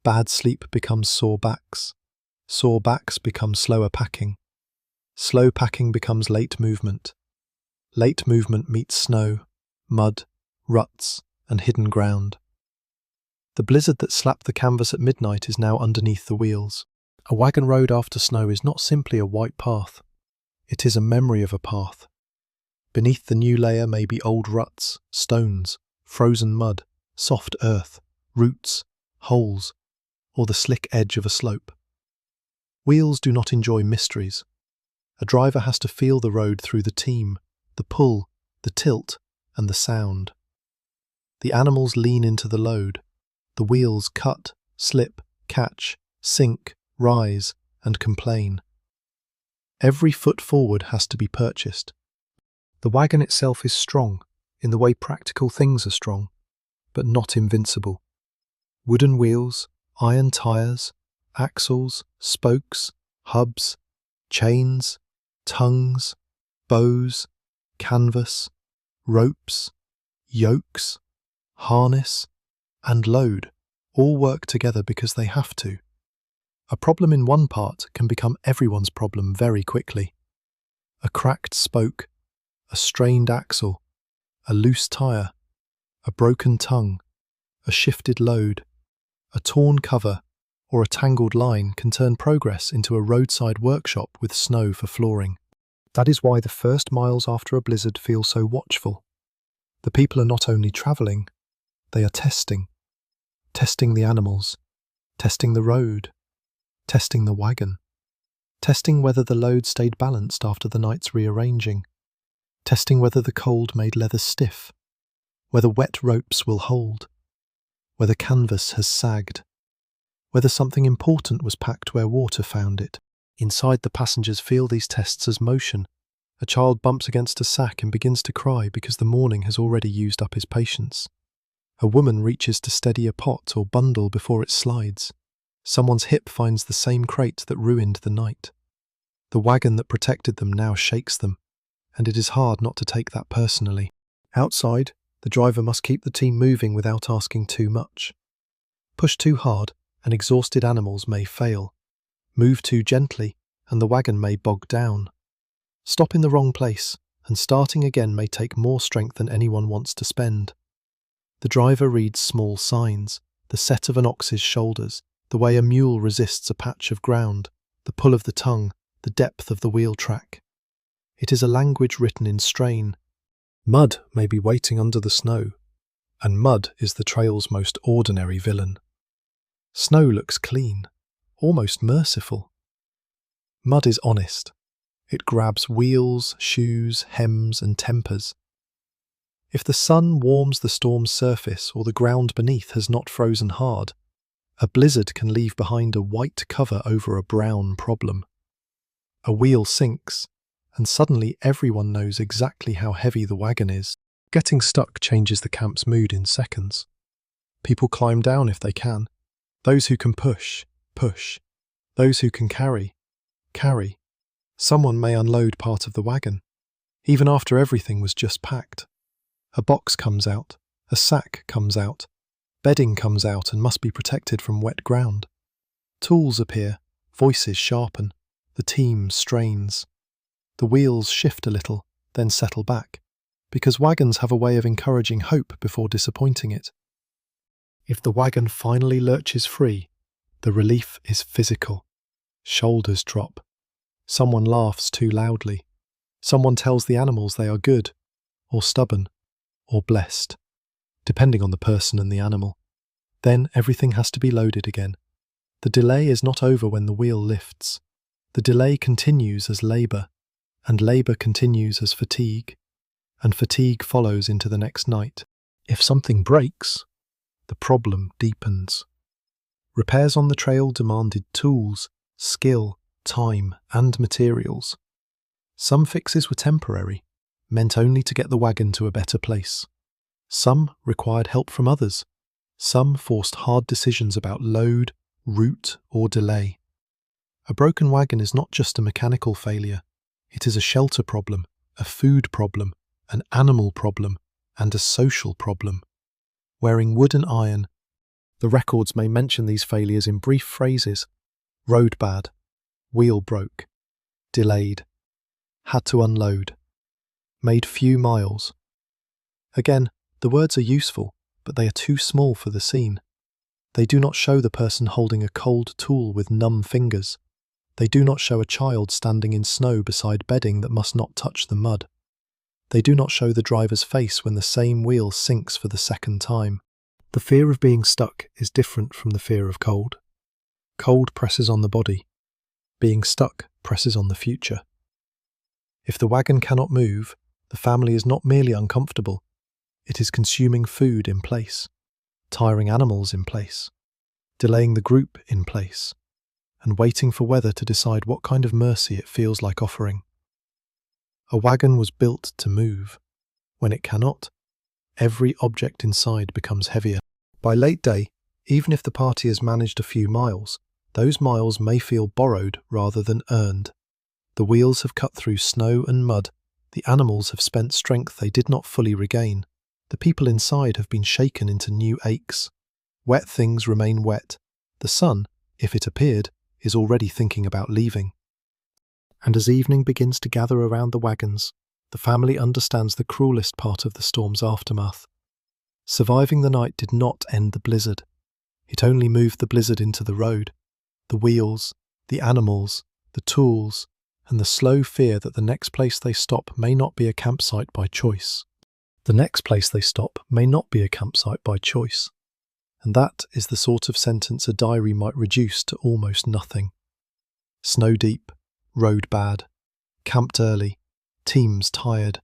Bad sleep becomes sore backs. Sore backs become slower packing. Slow packing becomes late movement. Late movement meets snow, mud, ruts, and hidden ground. The blizzard that slapped the canvas at midnight is now underneath the wheels. A wagon road after snow is not simply a white path. It is a memory of a path. Beneath the new layer may be old ruts, stones, frozen mud, soft earth, roots, holes, or the slick edge of a slope. Wheels do not enjoy mysteries. A driver has to feel the road through the team, the pull, the tilt, and the sound. The animals lean into the load. The wheels cut, slip, catch, sink, rise, and complain. Every foot forward has to be purchased. The wagon itself is strong, in the way practical things are strong, but not invincible. Wooden wheels, iron tires, axles, spokes, hubs, chains, tongues, bows, canvas, ropes, yokes, harness, and load all work together because they have to. A problem in one part can become everyone's problem very quickly. A cracked spoke, a strained axle, a loose tire, a broken tongue, a shifted load, a torn cover, or a tangled line can turn progress into a roadside workshop with snow for flooring. That is why the first miles after a blizzard feel so watchful. The people are not only travelling, they are testing the animals, testing the road, testing the wagon, testing whether the load stayed balanced after the night's rearranging, testing whether the cold made leather stiff, whether wet ropes will hold, whether canvas has sagged, whether something important was packed where water found it. Inside, the passengers feel these tests as motion. A child bumps against a sack and begins to cry because the morning has already used up his patience. A woman reaches to steady a pot or bundle before it slides. Someone's hip finds the same crate that ruined the night. The wagon that protected them now shakes them, and it is hard not to take that personally. Outside, the driver must keep the team moving without asking too much. Push too hard, and exhausted animals may fail. Move too gently, and the wagon may bog down. Stop in the wrong place, and starting again may take more strength than anyone wants to spend. The driver reads small signs, the set of an ox's shoulders, the way a mule resists a patch of ground, the pull of the tongue, the depth of the wheel track. It is a language written in strain. Mud may be waiting under the snow, and mud is the trail's most ordinary villain. Snow looks clean, almost merciful. Mud is honest. It grabs wheels, shoes, hems, and tempers. If the sun warms the storm's surface or the ground beneath has not frozen hard, a blizzard can leave behind a white cover over a brown problem. A wheel sinks, and suddenly everyone knows exactly how heavy the wagon is. Getting stuck changes the camp's mood in seconds. People climb down if they can. Those who can push, push. Those who can carry, carry. Someone may unload part of the wagon, even after everything was just packed. A box comes out, a sack comes out, bedding comes out and must be protected from wet ground. Tools appear, voices sharpen, the team strains. The wheels shift a little, then settle back, because wagons have a way of encouraging hope before disappointing it. If the wagon finally lurches free, the relief is physical. Shoulders drop. Someone laughs too loudly. Someone tells the animals they are good, or stubborn, or blessed, depending on the person and the animal. Then everything has to be loaded again. The delay is not over when the wheel lifts. The delay continues as labour, and labour continues as fatigue, and fatigue follows into the next night. If something breaks, the problem deepens. Repairs on the trail demanded tools, skill, time, and materials. Some fixes were temporary, meant only to get the wagon to a better place. Some required help from others. Some forced hard decisions about load, route, or delay. A broken wagon is not just a mechanical failure. It is a shelter problem, a food problem, an animal problem, and a social problem. Wearing wood and iron, the records may mention these failures in brief phrases. Road bad, wheel broke, delayed, had to unload, made few miles. Again, the words are useful, but they are too small for the scene. They do not show the person holding a cold tool with numb fingers. They do not show a child standing in snow beside bedding that must not touch the mud. They do not show the driver's face when the same wheel sinks for the second time. The fear of being stuck is different from the fear of cold. Cold presses on the body. Being stuck presses on the future. If the wagon cannot move, the family is not merely uncomfortable. It is consuming food in place, tiring animals in place, delaying the group in place, and waiting for weather to decide what kind of mercy it feels like offering. A wagon was built to move. When it cannot, every object inside becomes heavier. By late day, even if the party has managed a few miles, those miles may feel borrowed rather than earned. The wheels have cut through snow and mud. The animals have spent strength they did not fully regain. The people inside have been shaken into new aches. Wet things remain wet. The sun, if it appeared, is already thinking about leaving. And as evening begins to gather around the wagons, the family understands the cruelest part of the storm's aftermath. Surviving the night did not end the blizzard. It only moved the blizzard into the road. The wheels, the animals, the tools, and the slow fear that the next place they stop may not be a campsite by choice. The next place they stop may not be a campsite by choice. And that is the sort of sentence a diary might reduce to almost nothing. Snow deep, road bad, camped early, teams tired.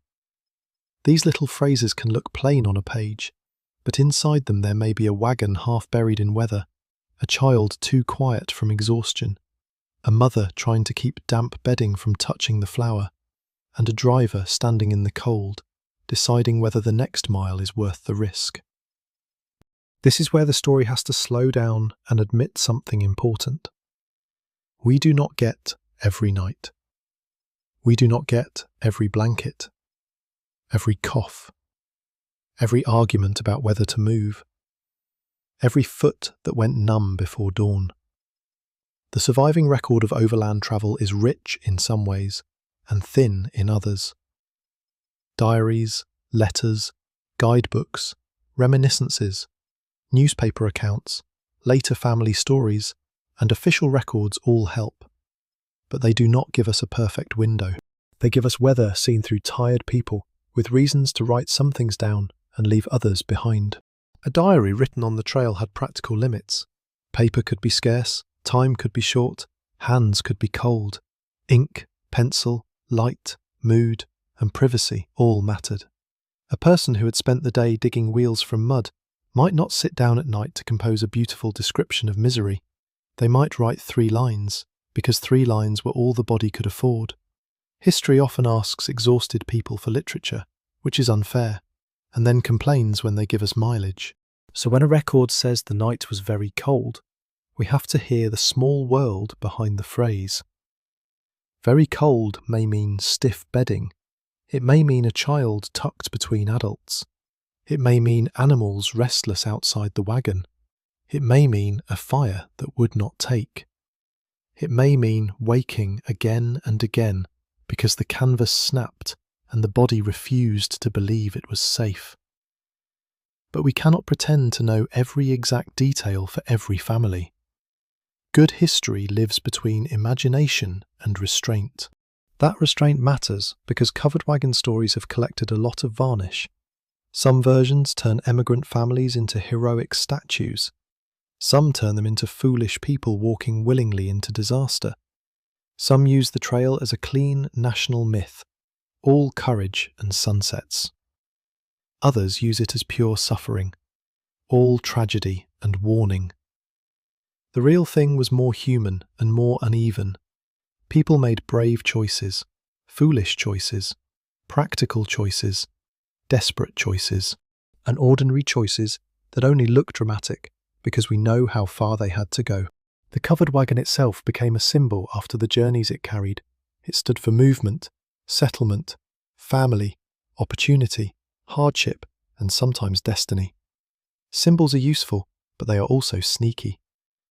These little phrases can look plain on a page, but inside them there may be a wagon half buried in weather, a child too quiet from exhaustion, a mother trying to keep damp bedding from touching the flour, and a driver standing in the cold, deciding whether the next mile is worth the risk. This is where the story has to slow down and admit something important. We do not get every night. We do not get every blanket, every cough, every argument about whether to move, every foot that went numb before dawn. The surviving record of overland travel is rich in some ways and thin in others. Diaries, letters, guidebooks, reminiscences, newspaper accounts, later family stories, and official records all help. But they do not give us a perfect window. They give us weather seen through tired people, with reasons to write some things down and leave others behind. A diary written on the trail had practical limits. Paper could be scarce, time could be short, hands could be cold. Ink, pencil, light, mood, and privacy all mattered. A person who had spent the day digging wheels from mud might not sit down at night to compose a beautiful description of misery. They might write 3 lines, because 3 lines were all the body could afford. History often asks exhausted people for literature, which is unfair, and then complains when they give us mileage. So when a record says the night was very cold, we have to hear the small world behind the phrase. Very cold may mean stiff bedding. It may mean a child tucked between adults. It may mean animals restless outside the wagon. It may mean a fire that would not take. It may mean waking again and again because the canvas snapped and the body refused to believe it was safe. But we cannot pretend to know every exact detail for every family. Good history lives between imagination and restraint. That restraint matters because covered wagon stories have collected a lot of varnish. Some versions turn emigrant families into heroic statues. Some turn them into foolish people walking willingly into disaster. Some use the trail as a clean national myth, all courage and sunsets. Others use it as pure suffering, all tragedy and warning. The real thing was more human and more uneven. People made brave choices, foolish choices, practical choices, desperate choices, and ordinary choices that only look dramatic because we know how far they had to go. The covered wagon itself became a symbol after the journeys it carried. It stood for movement, settlement, family, opportunity, hardship, and sometimes destiny. Symbols are useful, but they are also sneaky.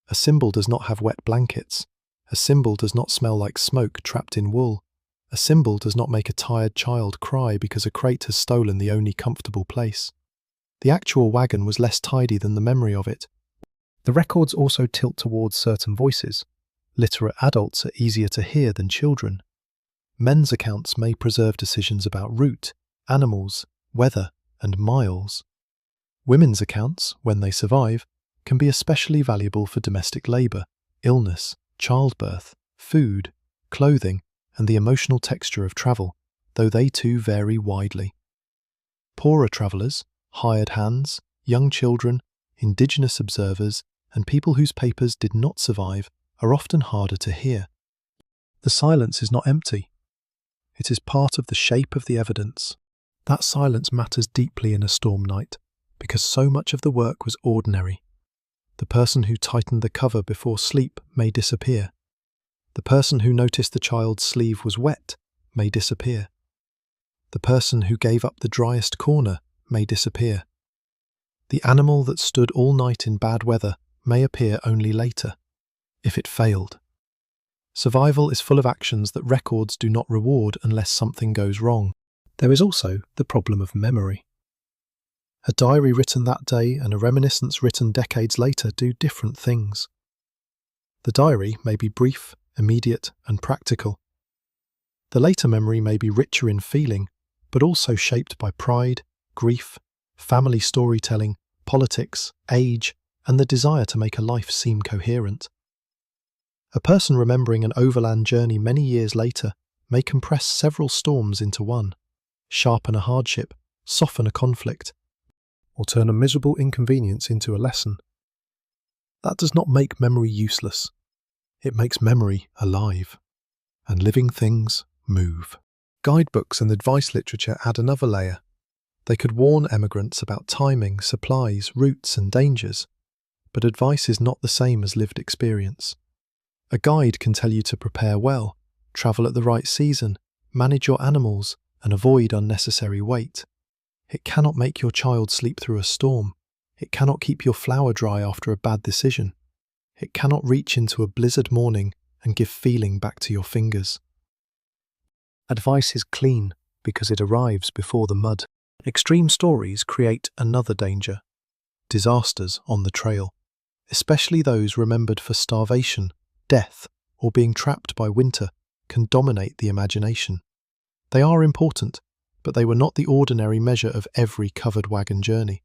A symbol does not have wet blankets. A symbol does not smell like smoke trapped in wool. A symbol does not make a tired child cry because a crate has stolen the only comfortable place. The actual wagon was less tidy than the memory of it. The records also tilt towards certain voices. Literate adults are easier to hear than children. Men's accounts may preserve decisions about route, animals, weather, and miles. Women's accounts, when they survive, can be especially valuable for domestic labour, illness, childbirth, food, clothing, and the emotional texture of travel, though they too vary widely. Poorer travellers, hired hands, young children, indigenous observers, and people whose papers did not survive are often harder to hear. The silence is not empty. It is part of the shape of the evidence. That silence matters deeply in a storm night, because so much of the work was ordinary. The person who tightened the cover before sleep may disappear. The person who noticed the child's sleeve was wet may disappear. The person who gave up the driest corner may disappear. The animal that stood all night in bad weather may appear only later, if it failed. Survival is full of actions that records do not reward unless something goes wrong. There is also the problem of memory. A diary written that day and a reminiscence written decades later do different things. The diary may be brief, immediate, and practical. The later memory may be richer in feeling, but also shaped by pride, grief, family storytelling, politics, age, and the desire to make a life seem coherent. A person remembering an overland journey many years later may compress several storms into one, sharpen a hardship, soften a conflict, or turn a miserable inconvenience into a lesson. That does not make memory useless. It makes memory alive. And living things move. Guidebooks and advice literature add another layer. They could warn emigrants about timing, supplies, routes, and dangers, but advice is not the same as lived experience. A guide can tell you to prepare well, travel at the right season, manage your animals, and avoid unnecessary weight. It cannot make your child sleep through a storm. It cannot keep your flour dry after a bad decision. It cannot reach into a blizzard morning and give feeling back to your fingers. Advice is clean because it arrives before the mud. Extreme stories create another danger: disasters on the trail, especially those remembered for starvation, death, or being trapped by winter, can dominate the imagination. They are important, but they were not the ordinary measure of every covered wagon journey.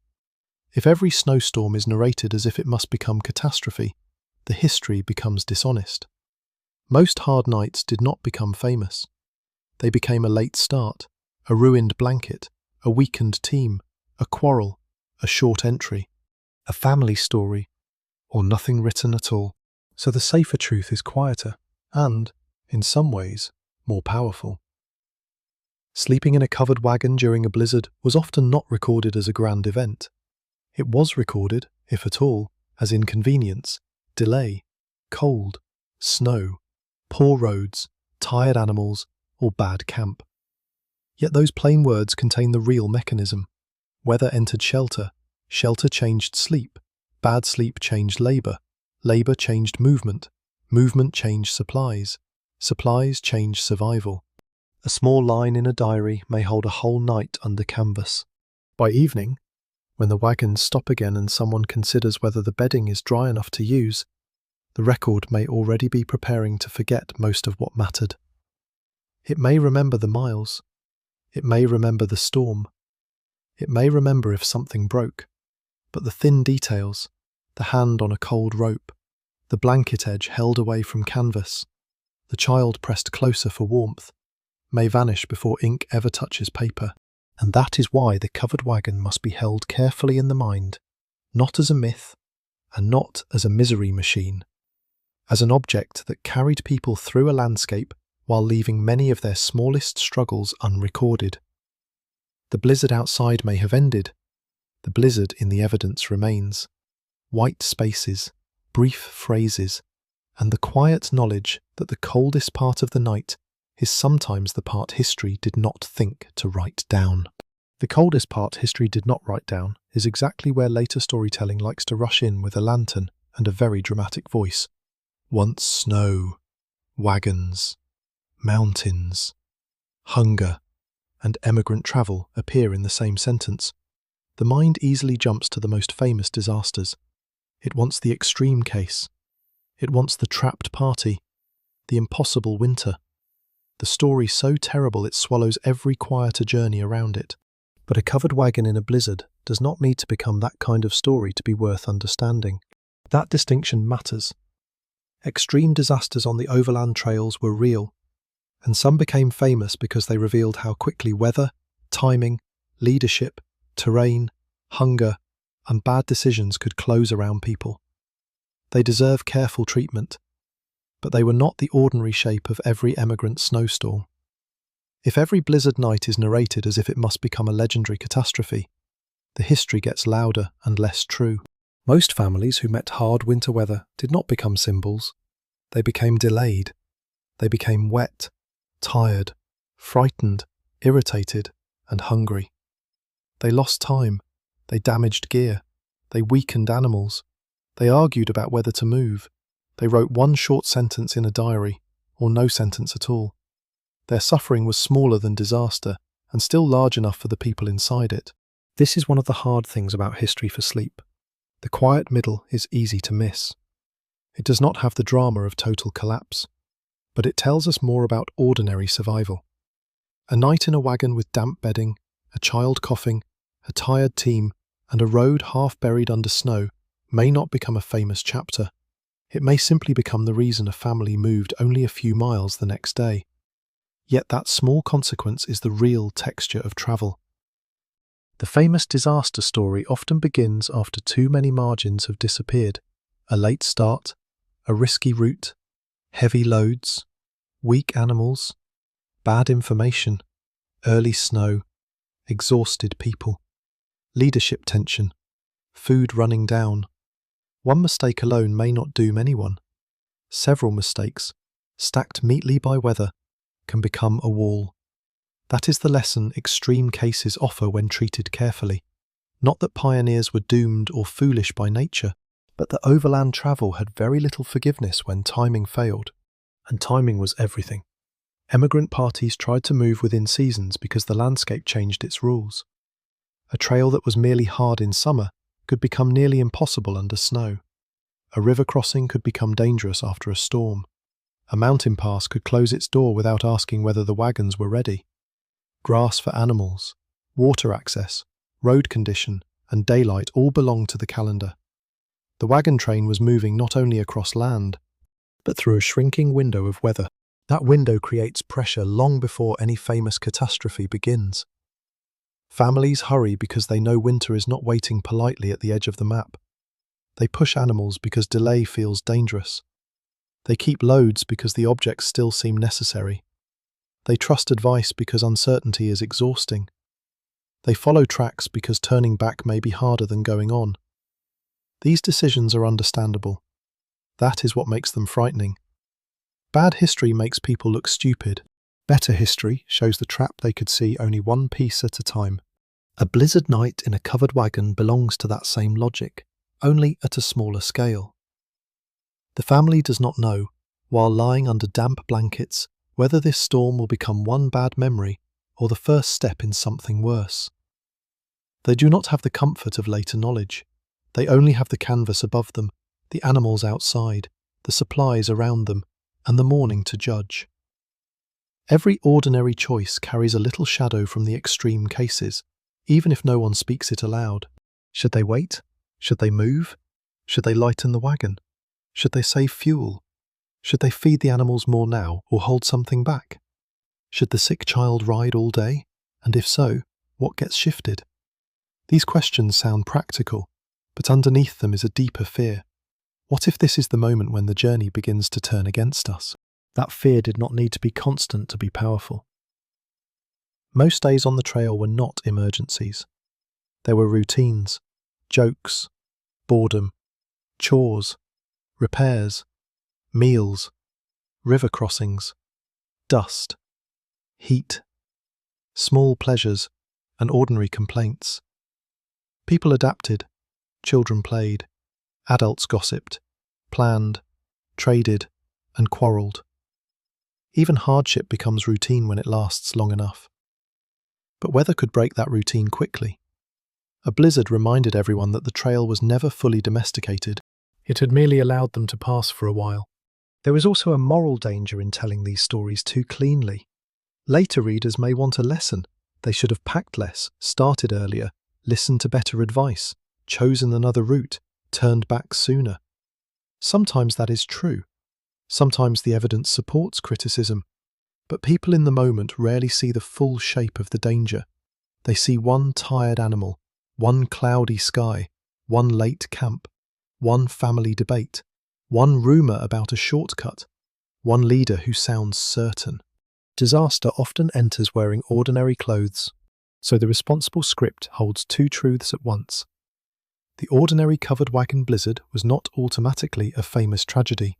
If every snowstorm is narrated as if it must become catastrophe, the history becomes dishonest. Most hard nights did not become famous. They became a late start, a ruined blanket, a weakened team, a quarrel, a short entry, a family story, or nothing written at all. So the safer truth is quieter and, in some ways, more powerful. Sleeping in a covered wagon during a blizzard was often not recorded as a grand event. It was recorded, if at all, as inconvenience, delay, cold, snow, poor roads, tired animals, or bad camp. Yet those plain words contain the real mechanism. Weather entered shelter, shelter changed sleep, bad sleep changed labour, labour changed movement, movement changed supplies, supplies changed survival. A small line in a diary may hold a whole night under canvas. By evening, when the wagons stop again and someone considers whether the bedding is dry enough to use, the record may already be preparing to forget most of what mattered. It may remember the miles. It may remember the storm. It may remember if something broke. But the thin details, the hand on a cold rope, the blanket edge held away from canvas, the child pressed closer for warmth, may vanish before ink ever touches paper. And that is why the covered wagon must be held carefully in the mind, not as a myth, and not as a misery machine, as an object that carried people through a landscape while leaving many of their smallest struggles unrecorded. The blizzard outside may have ended. The blizzard in the evidence remains. White spaces, brief phrases, and the quiet knowledge that the coldest part of the night is sometimes the part history did not think to write down. The coldest part history did not write down is exactly where later storytelling likes to rush in with a lantern and a very dramatic voice. Once snow, wagons, mountains, hunger, and emigrant travel appear in the same sentence. The mind easily jumps to the most famous disasters. It wants the extreme case. It wants the trapped party, the impossible winter, the story so terrible it swallows every quieter journey around it. But a covered wagon in a blizzard does not need to become that kind of story to be worth understanding. That distinction matters. Extreme disasters on the overland trails were real, and some became famous because they revealed how quickly weather, timing, leadership, terrain, hunger, and bad decisions could close around people. They deserve careful treatment, but they were not the ordinary shape of every emigrant snowstorm. If every blizzard night is narrated as if it must become a legendary catastrophe, the history gets louder and less true. Most families who met hard winter weather did not become symbols. They became delayed. They became wet, tired, frightened, irritated, and hungry. They lost time. They damaged gear. They weakened animals. They argued about whether to move. They wrote one short sentence in a diary, or no sentence at all. Their suffering was smaller than disaster, and still large enough for the people inside it. This is one of the hard things about history for sleep. The quiet middle is easy to miss. It does not have the drama of total collapse, but it tells us more about ordinary survival. A night in a wagon with damp bedding, a child coughing, a tired team, and a road half buried under snow may not become a famous chapter. It may simply become the reason a family moved only a few miles the next day. Yet that small consequence is the real texture of travel. The famous disaster story often begins after too many margins have disappeared. A late start, a risky route, heavy loads, weak animals, bad information, early snow, exhausted people, leadership tension, food running down. One mistake alone may not doom anyone. Several mistakes, stacked neatly by weather, can become a wall. That is the lesson extreme cases offer when treated carefully. Not that pioneers were doomed or foolish by nature, but that overland travel had very little forgiveness when timing failed. And timing was everything. Emigrant parties tried to move within seasons because the landscape changed its rules. A trail that was merely hard in summer could become nearly impossible under snow. A river crossing could become dangerous after a storm. A mountain pass could close its door without asking whether the wagons were ready. Grass for animals, water access, road condition, and daylight all belonged to the calendar. The wagon train was moving not only across land, but through a shrinking window of weather. That window creates pressure long before any famous catastrophe begins. Families hurry because they know winter is not waiting politely at the edge of the map. They push animals because delay feels dangerous. They keep loads because the objects still seem necessary. They trust advice because uncertainty is exhausting. They follow tracks because turning back may be harder than going on. These decisions are understandable. That is what makes them frightening. Bad history makes people look stupid. Better history shows the trap they could see only one piece at a time. A blizzard night in a covered wagon belongs to that same logic, only at a smaller scale. The family does not know, while lying under damp blankets, whether this storm will become one bad memory or the first step in something worse. They do not have the comfort of later knowledge. They only have the canvas above them, the animals outside, the supplies around them, and the morning to judge. Every ordinary choice carries a little shadow from the extreme cases, even if no one speaks it aloud. Should they wait? Should they move? Should they lighten the wagon? Should they save fuel? Should they feed the animals more now or hold something back? Should the sick child ride all day? And if so, what gets shifted? These questions sound practical, but underneath them is a deeper fear. What if this is the moment when the journey begins to turn against us? That fear did not need to be constant to be powerful. Most days on the trail were not emergencies. There were routines, jokes, boredom, chores, repairs, meals, river crossings, dust, heat, small pleasures, and ordinary complaints. People adapted, children played, adults gossiped, planned, traded, and quarrelled. Even hardship becomes routine when it lasts long enough. But weather could break that routine quickly. A blizzard reminded everyone that the trail was never fully domesticated. It had merely allowed them to pass for a while. There was also a moral danger in telling these stories too cleanly. Later readers may want a lesson. They should have packed less, started earlier, listened to better advice, chosen another route, turned back sooner. Sometimes that is true. Sometimes the evidence supports criticism, but people in the moment rarely see the full shape of the danger. They see one tired animal, one cloudy sky, one late camp, one family debate, one rumour about a shortcut, one leader who sounds certain. Disaster often enters wearing ordinary clothes, so the responsible script holds two truths at once. The ordinary covered wagon blizzard was not automatically a famous tragedy.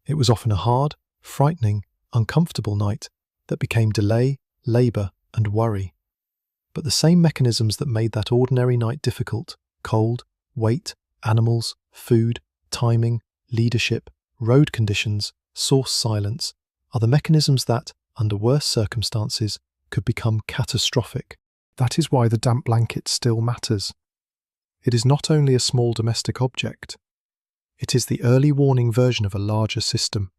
It was often a hard, frightening, uncomfortable night that became delay, labour, and worry. But the same mechanisms that made that ordinary night difficult — cold, weight, animals, food, timing, leadership, road conditions, source silence — are the mechanisms that, under worse circumstances, could become catastrophic. That is why the damp blanket still matters. It is not only a small domestic object. It is the early warning version of a larger system.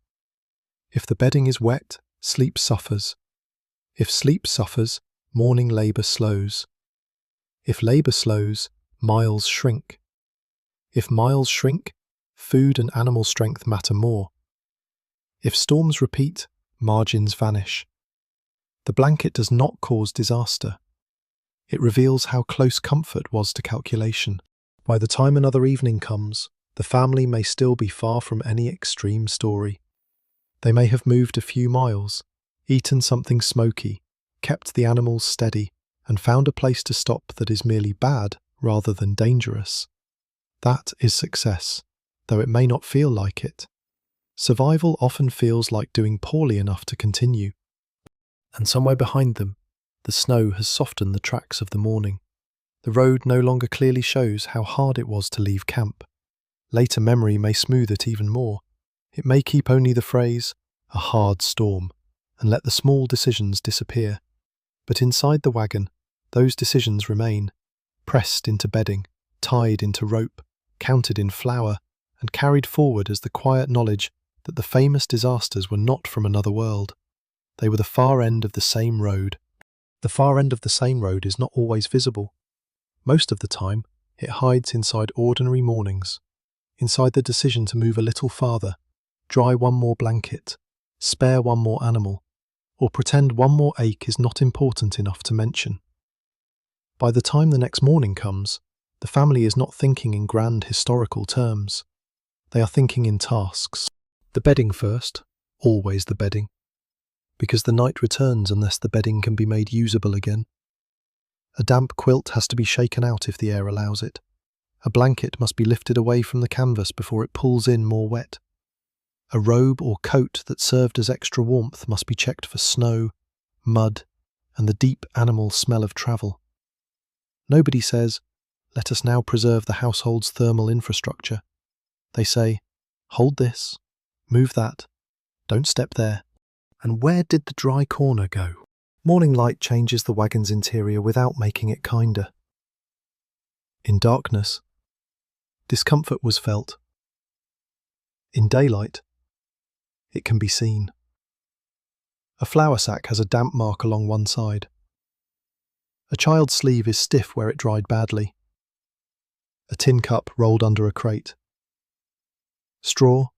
If the bedding is wet, sleep suffers. If sleep suffers, morning labour slows. If labour slows, miles shrink. If miles shrink, food and animal strength matter more. If storms repeat, margins vanish. The blanket does not cause disaster. It reveals how close comfort was to calculation. By the time another evening comes, the family may still be far from any extreme story. They may have moved a few miles, eaten something smoky, kept the animals steady, and found a place to stop that is merely bad rather than dangerous. That is success, though it may not feel like it. Survival often feels like doing poorly enough to continue. And somewhere behind them, the snow has softened the tracks of the morning. The road no longer clearly shows how hard it was to leave camp. Later memory may smooth it even more. It may keep only the phrase, "a hard storm," and let the small decisions disappear. But inside the wagon, those decisions remain, pressed into bedding, tied into rope, counted in flour, and carried forward as the quiet knowledge that the famous disasters were not from another world. They were the far end of the same road. The far end of the same road is not always visible. Most of the time, it hides inside ordinary mornings, inside the decision to move a little farther, dry one more blanket, spare one more animal, or pretend one more ache is not important enough to mention. By the time the next morning comes, the family is not thinking in grand historical terms. They are thinking in tasks. The bedding first, always the bedding, because the night returns unless the bedding can be made usable again. A damp quilt has to be shaken out if the air allows it. A blanket must be lifted away from the canvas before it pulls in more wet. A robe or coat that served as extra warmth must be checked for snow, mud, and the deep animal smell of travel. Nobody says, "Let us now preserve the household's thermal infrastructure." They say, "Hold this, move that, don't step there." And where did the dry corner go? Morning light changes the wagon's interior without making it kinder. In darkness, discomfort was felt. In daylight, it can be seen. A flour sack has a damp mark along one side. A child's sleeve is stiff where it dried badly. A tin cup rolled under a crate. Straw,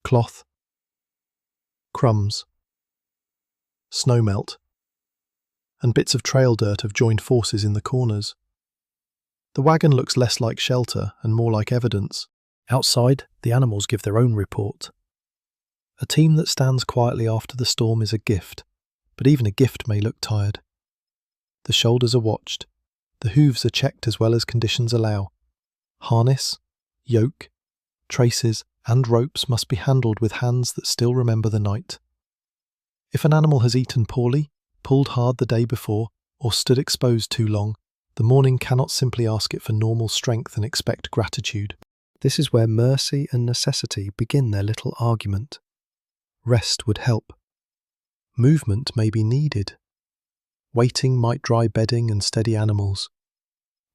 cloth, crumbs, snowmelt, and bits of trail dirt have joined forces in the corners. The wagon looks less like shelter and more like evidence. Outside, the animals give their own report. A team that stands quietly after the storm is a gift, but even a gift may look tired. The shoulders are watched. The hooves are checked as well as conditions allow. Harness, yoke, traces, and ropes must be handled with hands that still remember the night. If an animal has eaten poorly, pulled hard the day before, or stood exposed too long, the morning cannot simply ask it for normal strength and expect gratitude. This is where mercy and necessity begin their little argument. Rest would help. Movement may be needed. Waiting might dry bedding and steady animals.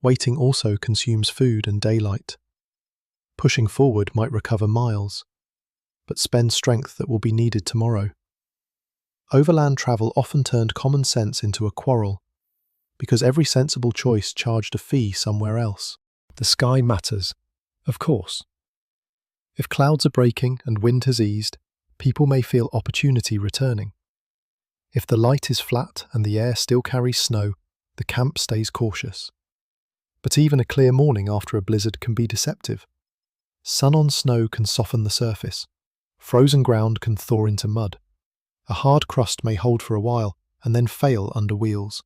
Waiting also consumes food and daylight. Pushing forward might recover miles, but spend strength that will be needed tomorrow. Overland travel often turned common sense into a quarrel, because every sensible choice charged a fee somewhere else. The sky matters, of course. If clouds are breaking and wind has eased, people may feel opportunity returning. If the light is flat and the air still carries snow, the camp stays cautious. But even a clear morning after a blizzard can be deceptive. Sun on snow can soften the surface. Frozen ground can thaw into mud. A hard crust may hold for a while and then fail under wheels.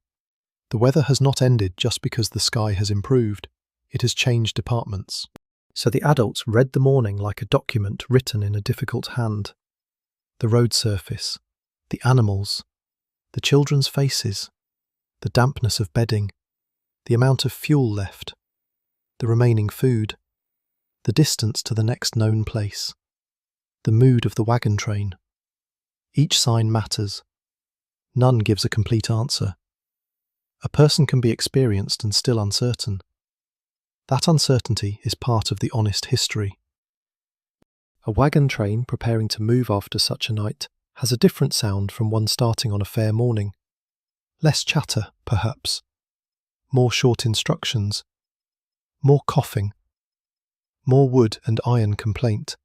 The weather has not ended just because the sky has improved. It has changed departments. So the adults read the morning like a document written in a difficult hand. The road surface, the animals, the children's faces, the dampness of bedding, the amount of fuel left, the remaining food, the distance to the next known place, the mood of the wagon train. Each sign matters. None gives a complete answer. A person can be experienced and still uncertain. That uncertainty is part of the honest history. A wagon train preparing to move after such a night has a different sound from one starting on a fair morning. Less chatter, perhaps. More short instructions. More coughing. More wood and iron complaint.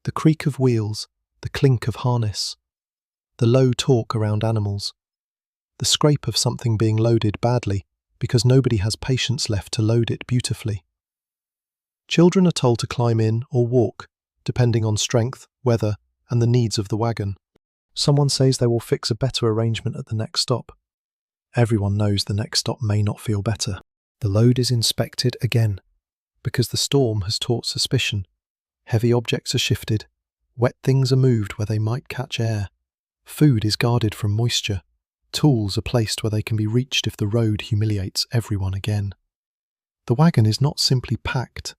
The creak of wheels, the clink of harness. The low talk around animals. The scrape of something being loaded badly because nobody has patience left to load it beautifully. Children are told to climb in or walk, depending on strength, weather, and the needs of the wagon. Someone says they will fix a better arrangement at the next stop. Everyone knows the next stop may not feel better. The load is inspected again, because the storm has taught suspicion. Heavy objects are shifted, wet things are moved where they might catch air. Food is guarded from moisture. Tools are placed where they can be reached if the road humiliates everyone again. The wagon is not simply packed.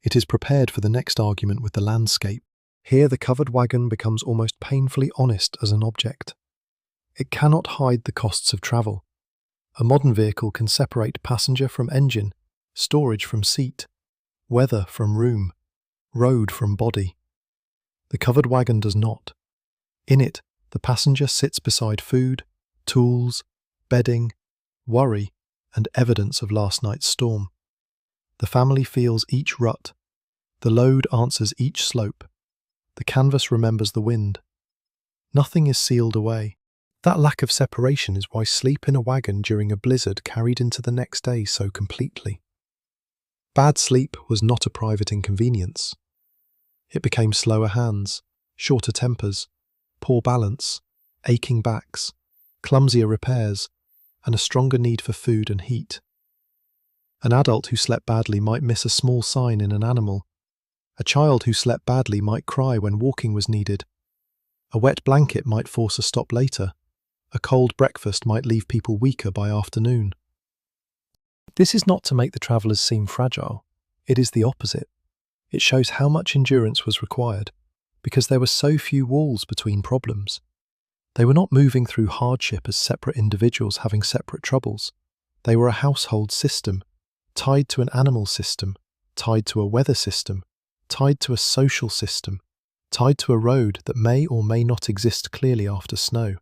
It is prepared for the next argument with the landscape. Here the covered wagon becomes almost painfully honest as an object. It cannot hide the costs of travel. A modern vehicle can separate passenger from engine, storage from seat, weather from room, road from body. The covered wagon does not. In it, the passenger sits beside food, tools, bedding, worry, and evidence of last night's storm. The family feels each rut. The load answers each slope. The canvas remembers the wind. Nothing is sealed away. That lack of separation is why sleep in a wagon during a blizzard carried into the next day so completely. Bad sleep was not a private inconvenience. It became slower hands, shorter tempers, poor balance, aching backs, clumsier repairs, and a stronger need for food and heat. An adult who slept badly might miss a small sign in an animal. A child who slept badly might cry when walking was needed. A wet blanket might force a stop later. A cold breakfast might leave people weaker by afternoon. This is not to make the travellers seem fragile. It is the opposite. It shows how much endurance was required, because there were so few walls between problems. They were not moving through hardship as separate individuals having separate troubles. They were a household system, tied to an animal system, tied to a weather system, tied to a social system, tied to a road that may or may not exist clearly after snow.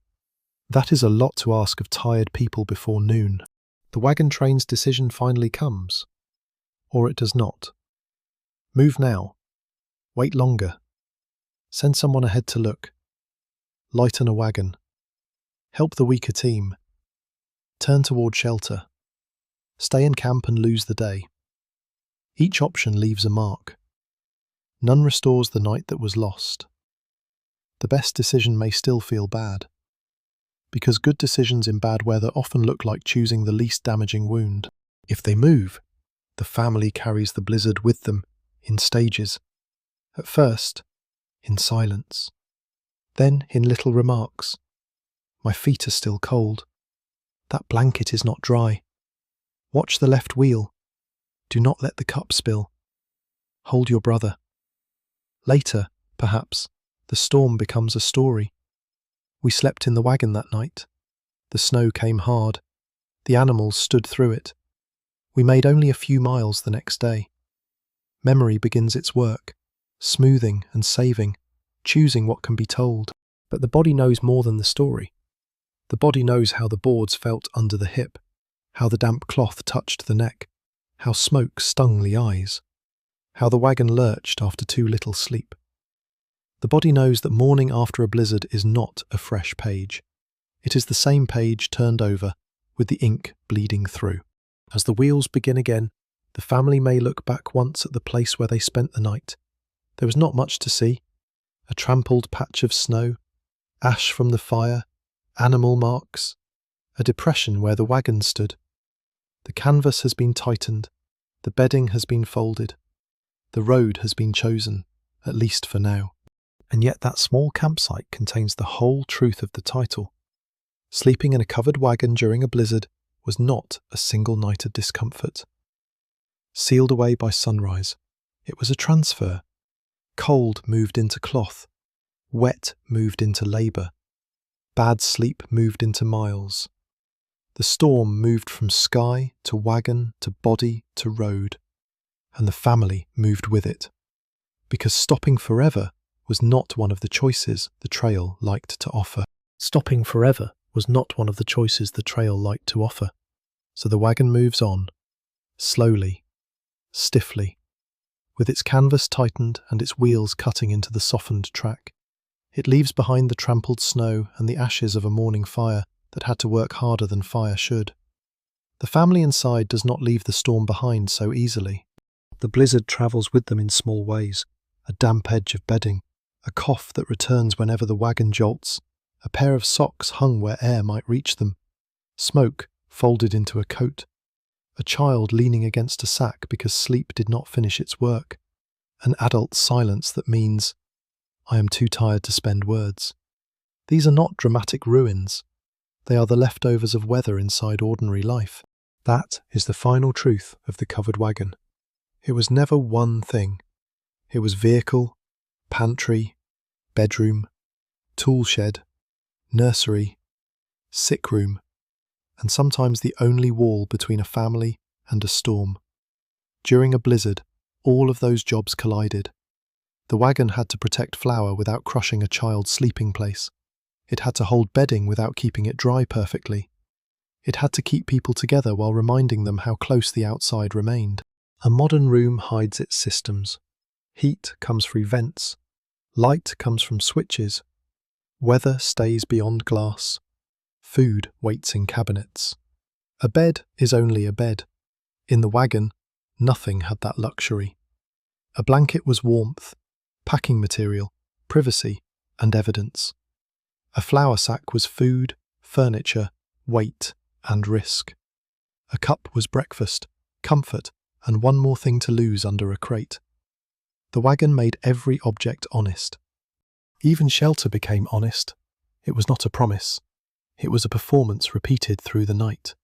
That is a lot to ask of tired people before noon. The wagon train's decision finally comes. Or it does not. Move now. Wait longer. Send someone ahead to look. Lighten a wagon. Help the weaker team. Turn toward shelter. Stay in camp and lose the day. Each option leaves a mark. None restores the night that was lost. The best decision may still feel bad, because good decisions in bad weather often look like choosing the least damaging wound. If they move, the family carries the blizzard with them in stages. At first, in silence. Then in little remarks. My feet are still cold. That blanket is not dry. Watch the left wheel. Do not let the cup spill. Hold your brother. Later, perhaps, the storm becomes a story. We slept in the wagon that night. The snow came hard. The animals stood through it. We made only a few miles the next day. Memory begins its work, smoothing and saving, choosing what can be told. But the body knows more than the story. The body knows how the boards felt under the hip, how the damp cloth touched the neck, how smoke stung the eyes, how the wagon lurched after too little sleep. The body knows that morning after a blizzard is not a fresh page. It is the same page turned over, with the ink bleeding through. As the wheels begin again, the family may look back once at the place where they spent the night. There was not much to see. A trampled patch of snow, ash from the fire, animal marks, a depression where the wagon stood. The canvas has been tightened, the bedding has been folded, the road has been chosen, at least for now. And yet that small campsite contains the whole truth of the title. Sleeping in a covered wagon during a blizzard was not a single night of discomfort. Sealed away by sunrise, it was a transfer. Cold moved into cloth, wet moved into labour, bad sleep moved into miles. The storm moved from sky to wagon to body to road, and the family moved with it. because stopping forever was not one of the choices the trail liked to offer. Stopping forever was not one of the choices the trail liked to offer. So the wagon moves on, slowly, stiffly, with its canvas tightened and its wheels cutting into the softened track. It leaves behind the trampled snow and the ashes of a morning fire that had to work harder than fire should. The family inside does not leave the storm behind so easily. The blizzard travels with them in small ways, a damp edge of bedding, a cough that returns whenever the wagon jolts, a pair of socks hung where air might reach them, smoke folded into a coat, a child leaning against a sack because sleep did not finish its work, an adult silence that means, I am too tired to spend words. These are not dramatic ruins. They are the leftovers of weather inside ordinary life. That is the final truth of the covered wagon. It was never one thing. It was vehicle, pantry, bedroom, tool shed, nursery, sick room, and sometimes the only wall between a family and a storm. During a blizzard, all of those jobs collided. The wagon had to protect flour without crushing a child's sleeping place. It had to hold bedding without keeping it dry perfectly. It had to keep people together while reminding them how close the outside remained. A modern room hides its systems. Heat comes through vents. Light comes from switches. Weather stays beyond glass. Food waits in cabinets. A bed is only a bed. In the wagon, nothing had that luxury. A blanket was warmth, packing material, privacy, and evidence. A flour sack was food, furniture, weight, and risk. A cup was breakfast, comfort, and one more thing to lose under a crate. The wagon made every object honest. Even shelter became honest. It was not a promise. It was a performance repeated through the night.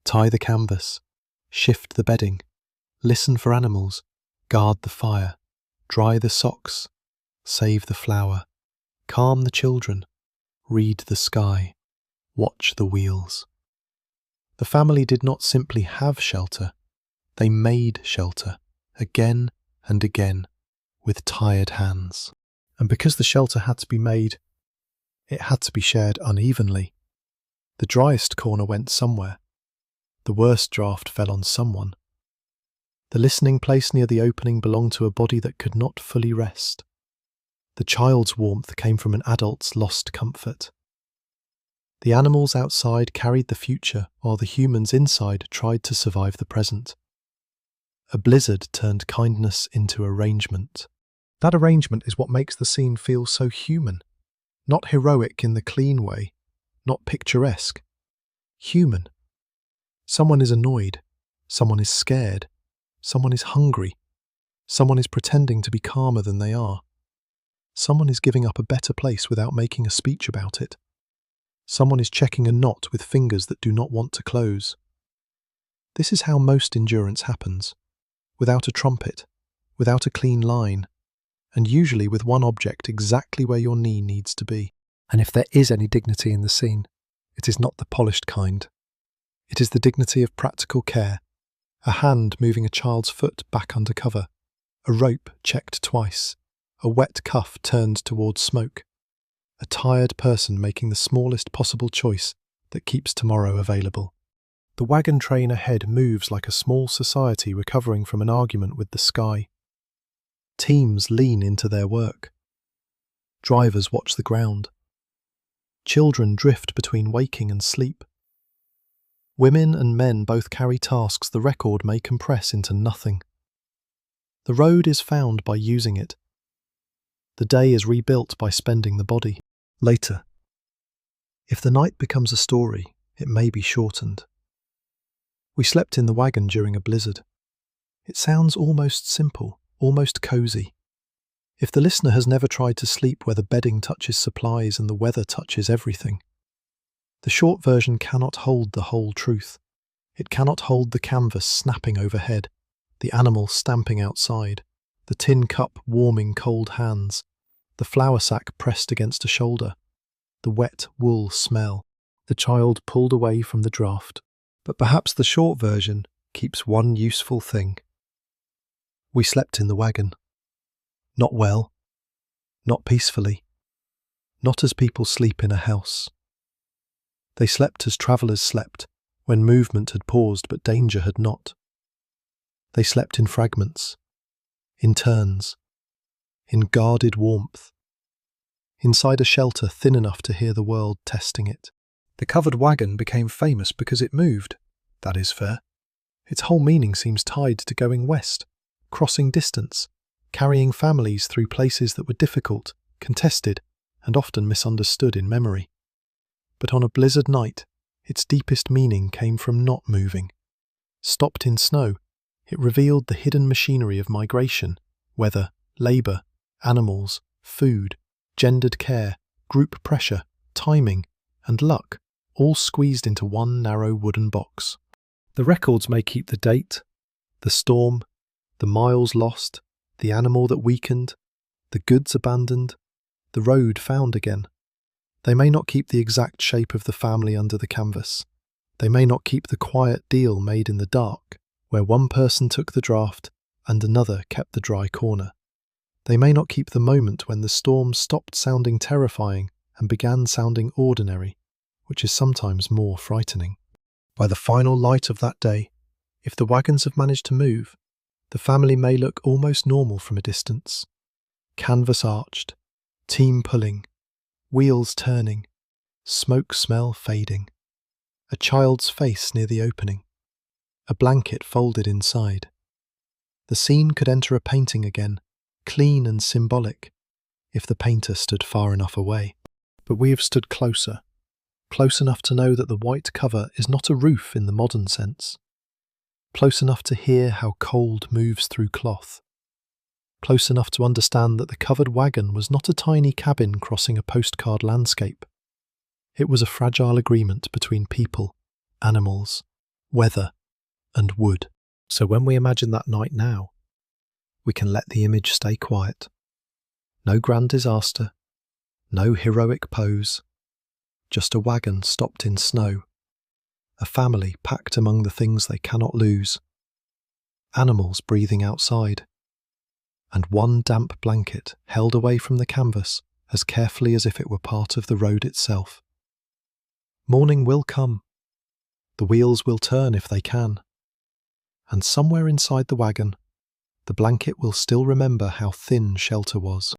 Tie the canvas, shift the bedding, listen for animals, guard the fire, dry the socks, save the flour, calm the children, read the sky, watch the wheels. The family did not simply have shelter, they made shelter, again and again, with tired hands. And because the shelter had to be made, it had to be shared unevenly. The driest corner went somewhere. The worst draft fell on someone. The listening place near the opening belonged to a body that could not fully rest. The child's warmth came from an adult's lost comfort. The animals outside carried the future, while the humans inside tried to survive the present. A blizzard turned kindness into arrangement. That arrangement is what makes the scene feel so human. Not heroic in the clean way, not picturesque. Human. Someone is annoyed. Someone is scared. Someone is hungry. Someone is pretending to be calmer than they are. Someone is giving up a better place without making a speech about it. Someone is checking a knot with fingers that do not want to close. This is how most endurance happens. Without a trumpet, without a clean line, and usually with one object exactly where your knee needs to be. And if there is any dignity in the scene, it is not the polished kind. It is the dignity of practical care, a hand moving a child's foot back under cover, a rope checked twice, a wet cuff turned towards smoke, a tired person making the smallest possible choice that keeps tomorrow available. The wagon train ahead moves like a small society recovering from an argument with the sky. Teams lean into their work. Drivers watch the ground. Children drift between waking and sleep. Women and men both carry tasks the record may compress into nothing. The road is found by using it. The day is rebuilt by spending the body. Later, if the night becomes a story, it may be shortened. We slept in the wagon during a blizzard. It sounds almost simple, almost cozy. If the listener has never tried to sleep where the bedding touches supplies and the weather touches everything, the short version cannot hold the whole truth. It cannot hold the canvas snapping overhead, the animal stamping outside, the tin cup warming cold hands, the flour sack pressed against a shoulder, the wet wool smell, the child pulled away from the draft. But perhaps the short version keeps one useful thing. We slept in the wagon. Not well, not peacefully, not as people sleep in a house. They slept as travellers slept, when movement had paused but danger had not. They slept in fragments, in turns, in guarded warmth, inside a shelter thin enough to hear the world testing it. The covered wagon became famous because it moved. That is fair. Its whole meaning seems tied to going west, crossing distance, carrying families through places that were difficult, contested, and often misunderstood in memory. But on a blizzard night, its deepest meaning came from not moving. Stopped in snow, it revealed the hidden machinery of migration, weather, labour, animals, food, gendered care, group pressure, timing, and luck, all squeezed into one narrow wooden box. The records may keep the date, the storm, the miles lost, the animal that weakened, the goods abandoned, the road found again. They may not keep the exact shape of the family under the canvas. They may not keep the quiet deal made in the dark, where one person took the draft and another kept the dry corner. They may not keep the moment when the storm stopped sounding terrifying and began sounding ordinary, which is sometimes more frightening. By the final light of that day, if the wagons have managed to move, the family may look almost normal from a distance. Canvas arched, team pulling, wheels turning, smoke smell fading, a child's face near the opening, a blanket folded inside. The scene could enter a painting again, clean and symbolic, if the painter stood far enough away. But we have stood closer, close enough to know that the white cover is not a roof in the modern sense, close enough to hear how cold moves through cloth, close enough to understand that the covered wagon was not a tiny cabin crossing a postcard landscape. It was a fragile agreement between people, animals, weather, and wood. So when we imagine that night now, we can let the image stay quiet. No grand disaster, no heroic pose, just a wagon stopped in snow, a family packed among the things they cannot lose, animals breathing outside, and one damp blanket held away from the canvas as carefully as if it were part of the road itself. Morning will come. The wheels will turn if they can. And somewhere inside the wagon, the blanket will still remember how thin shelter was.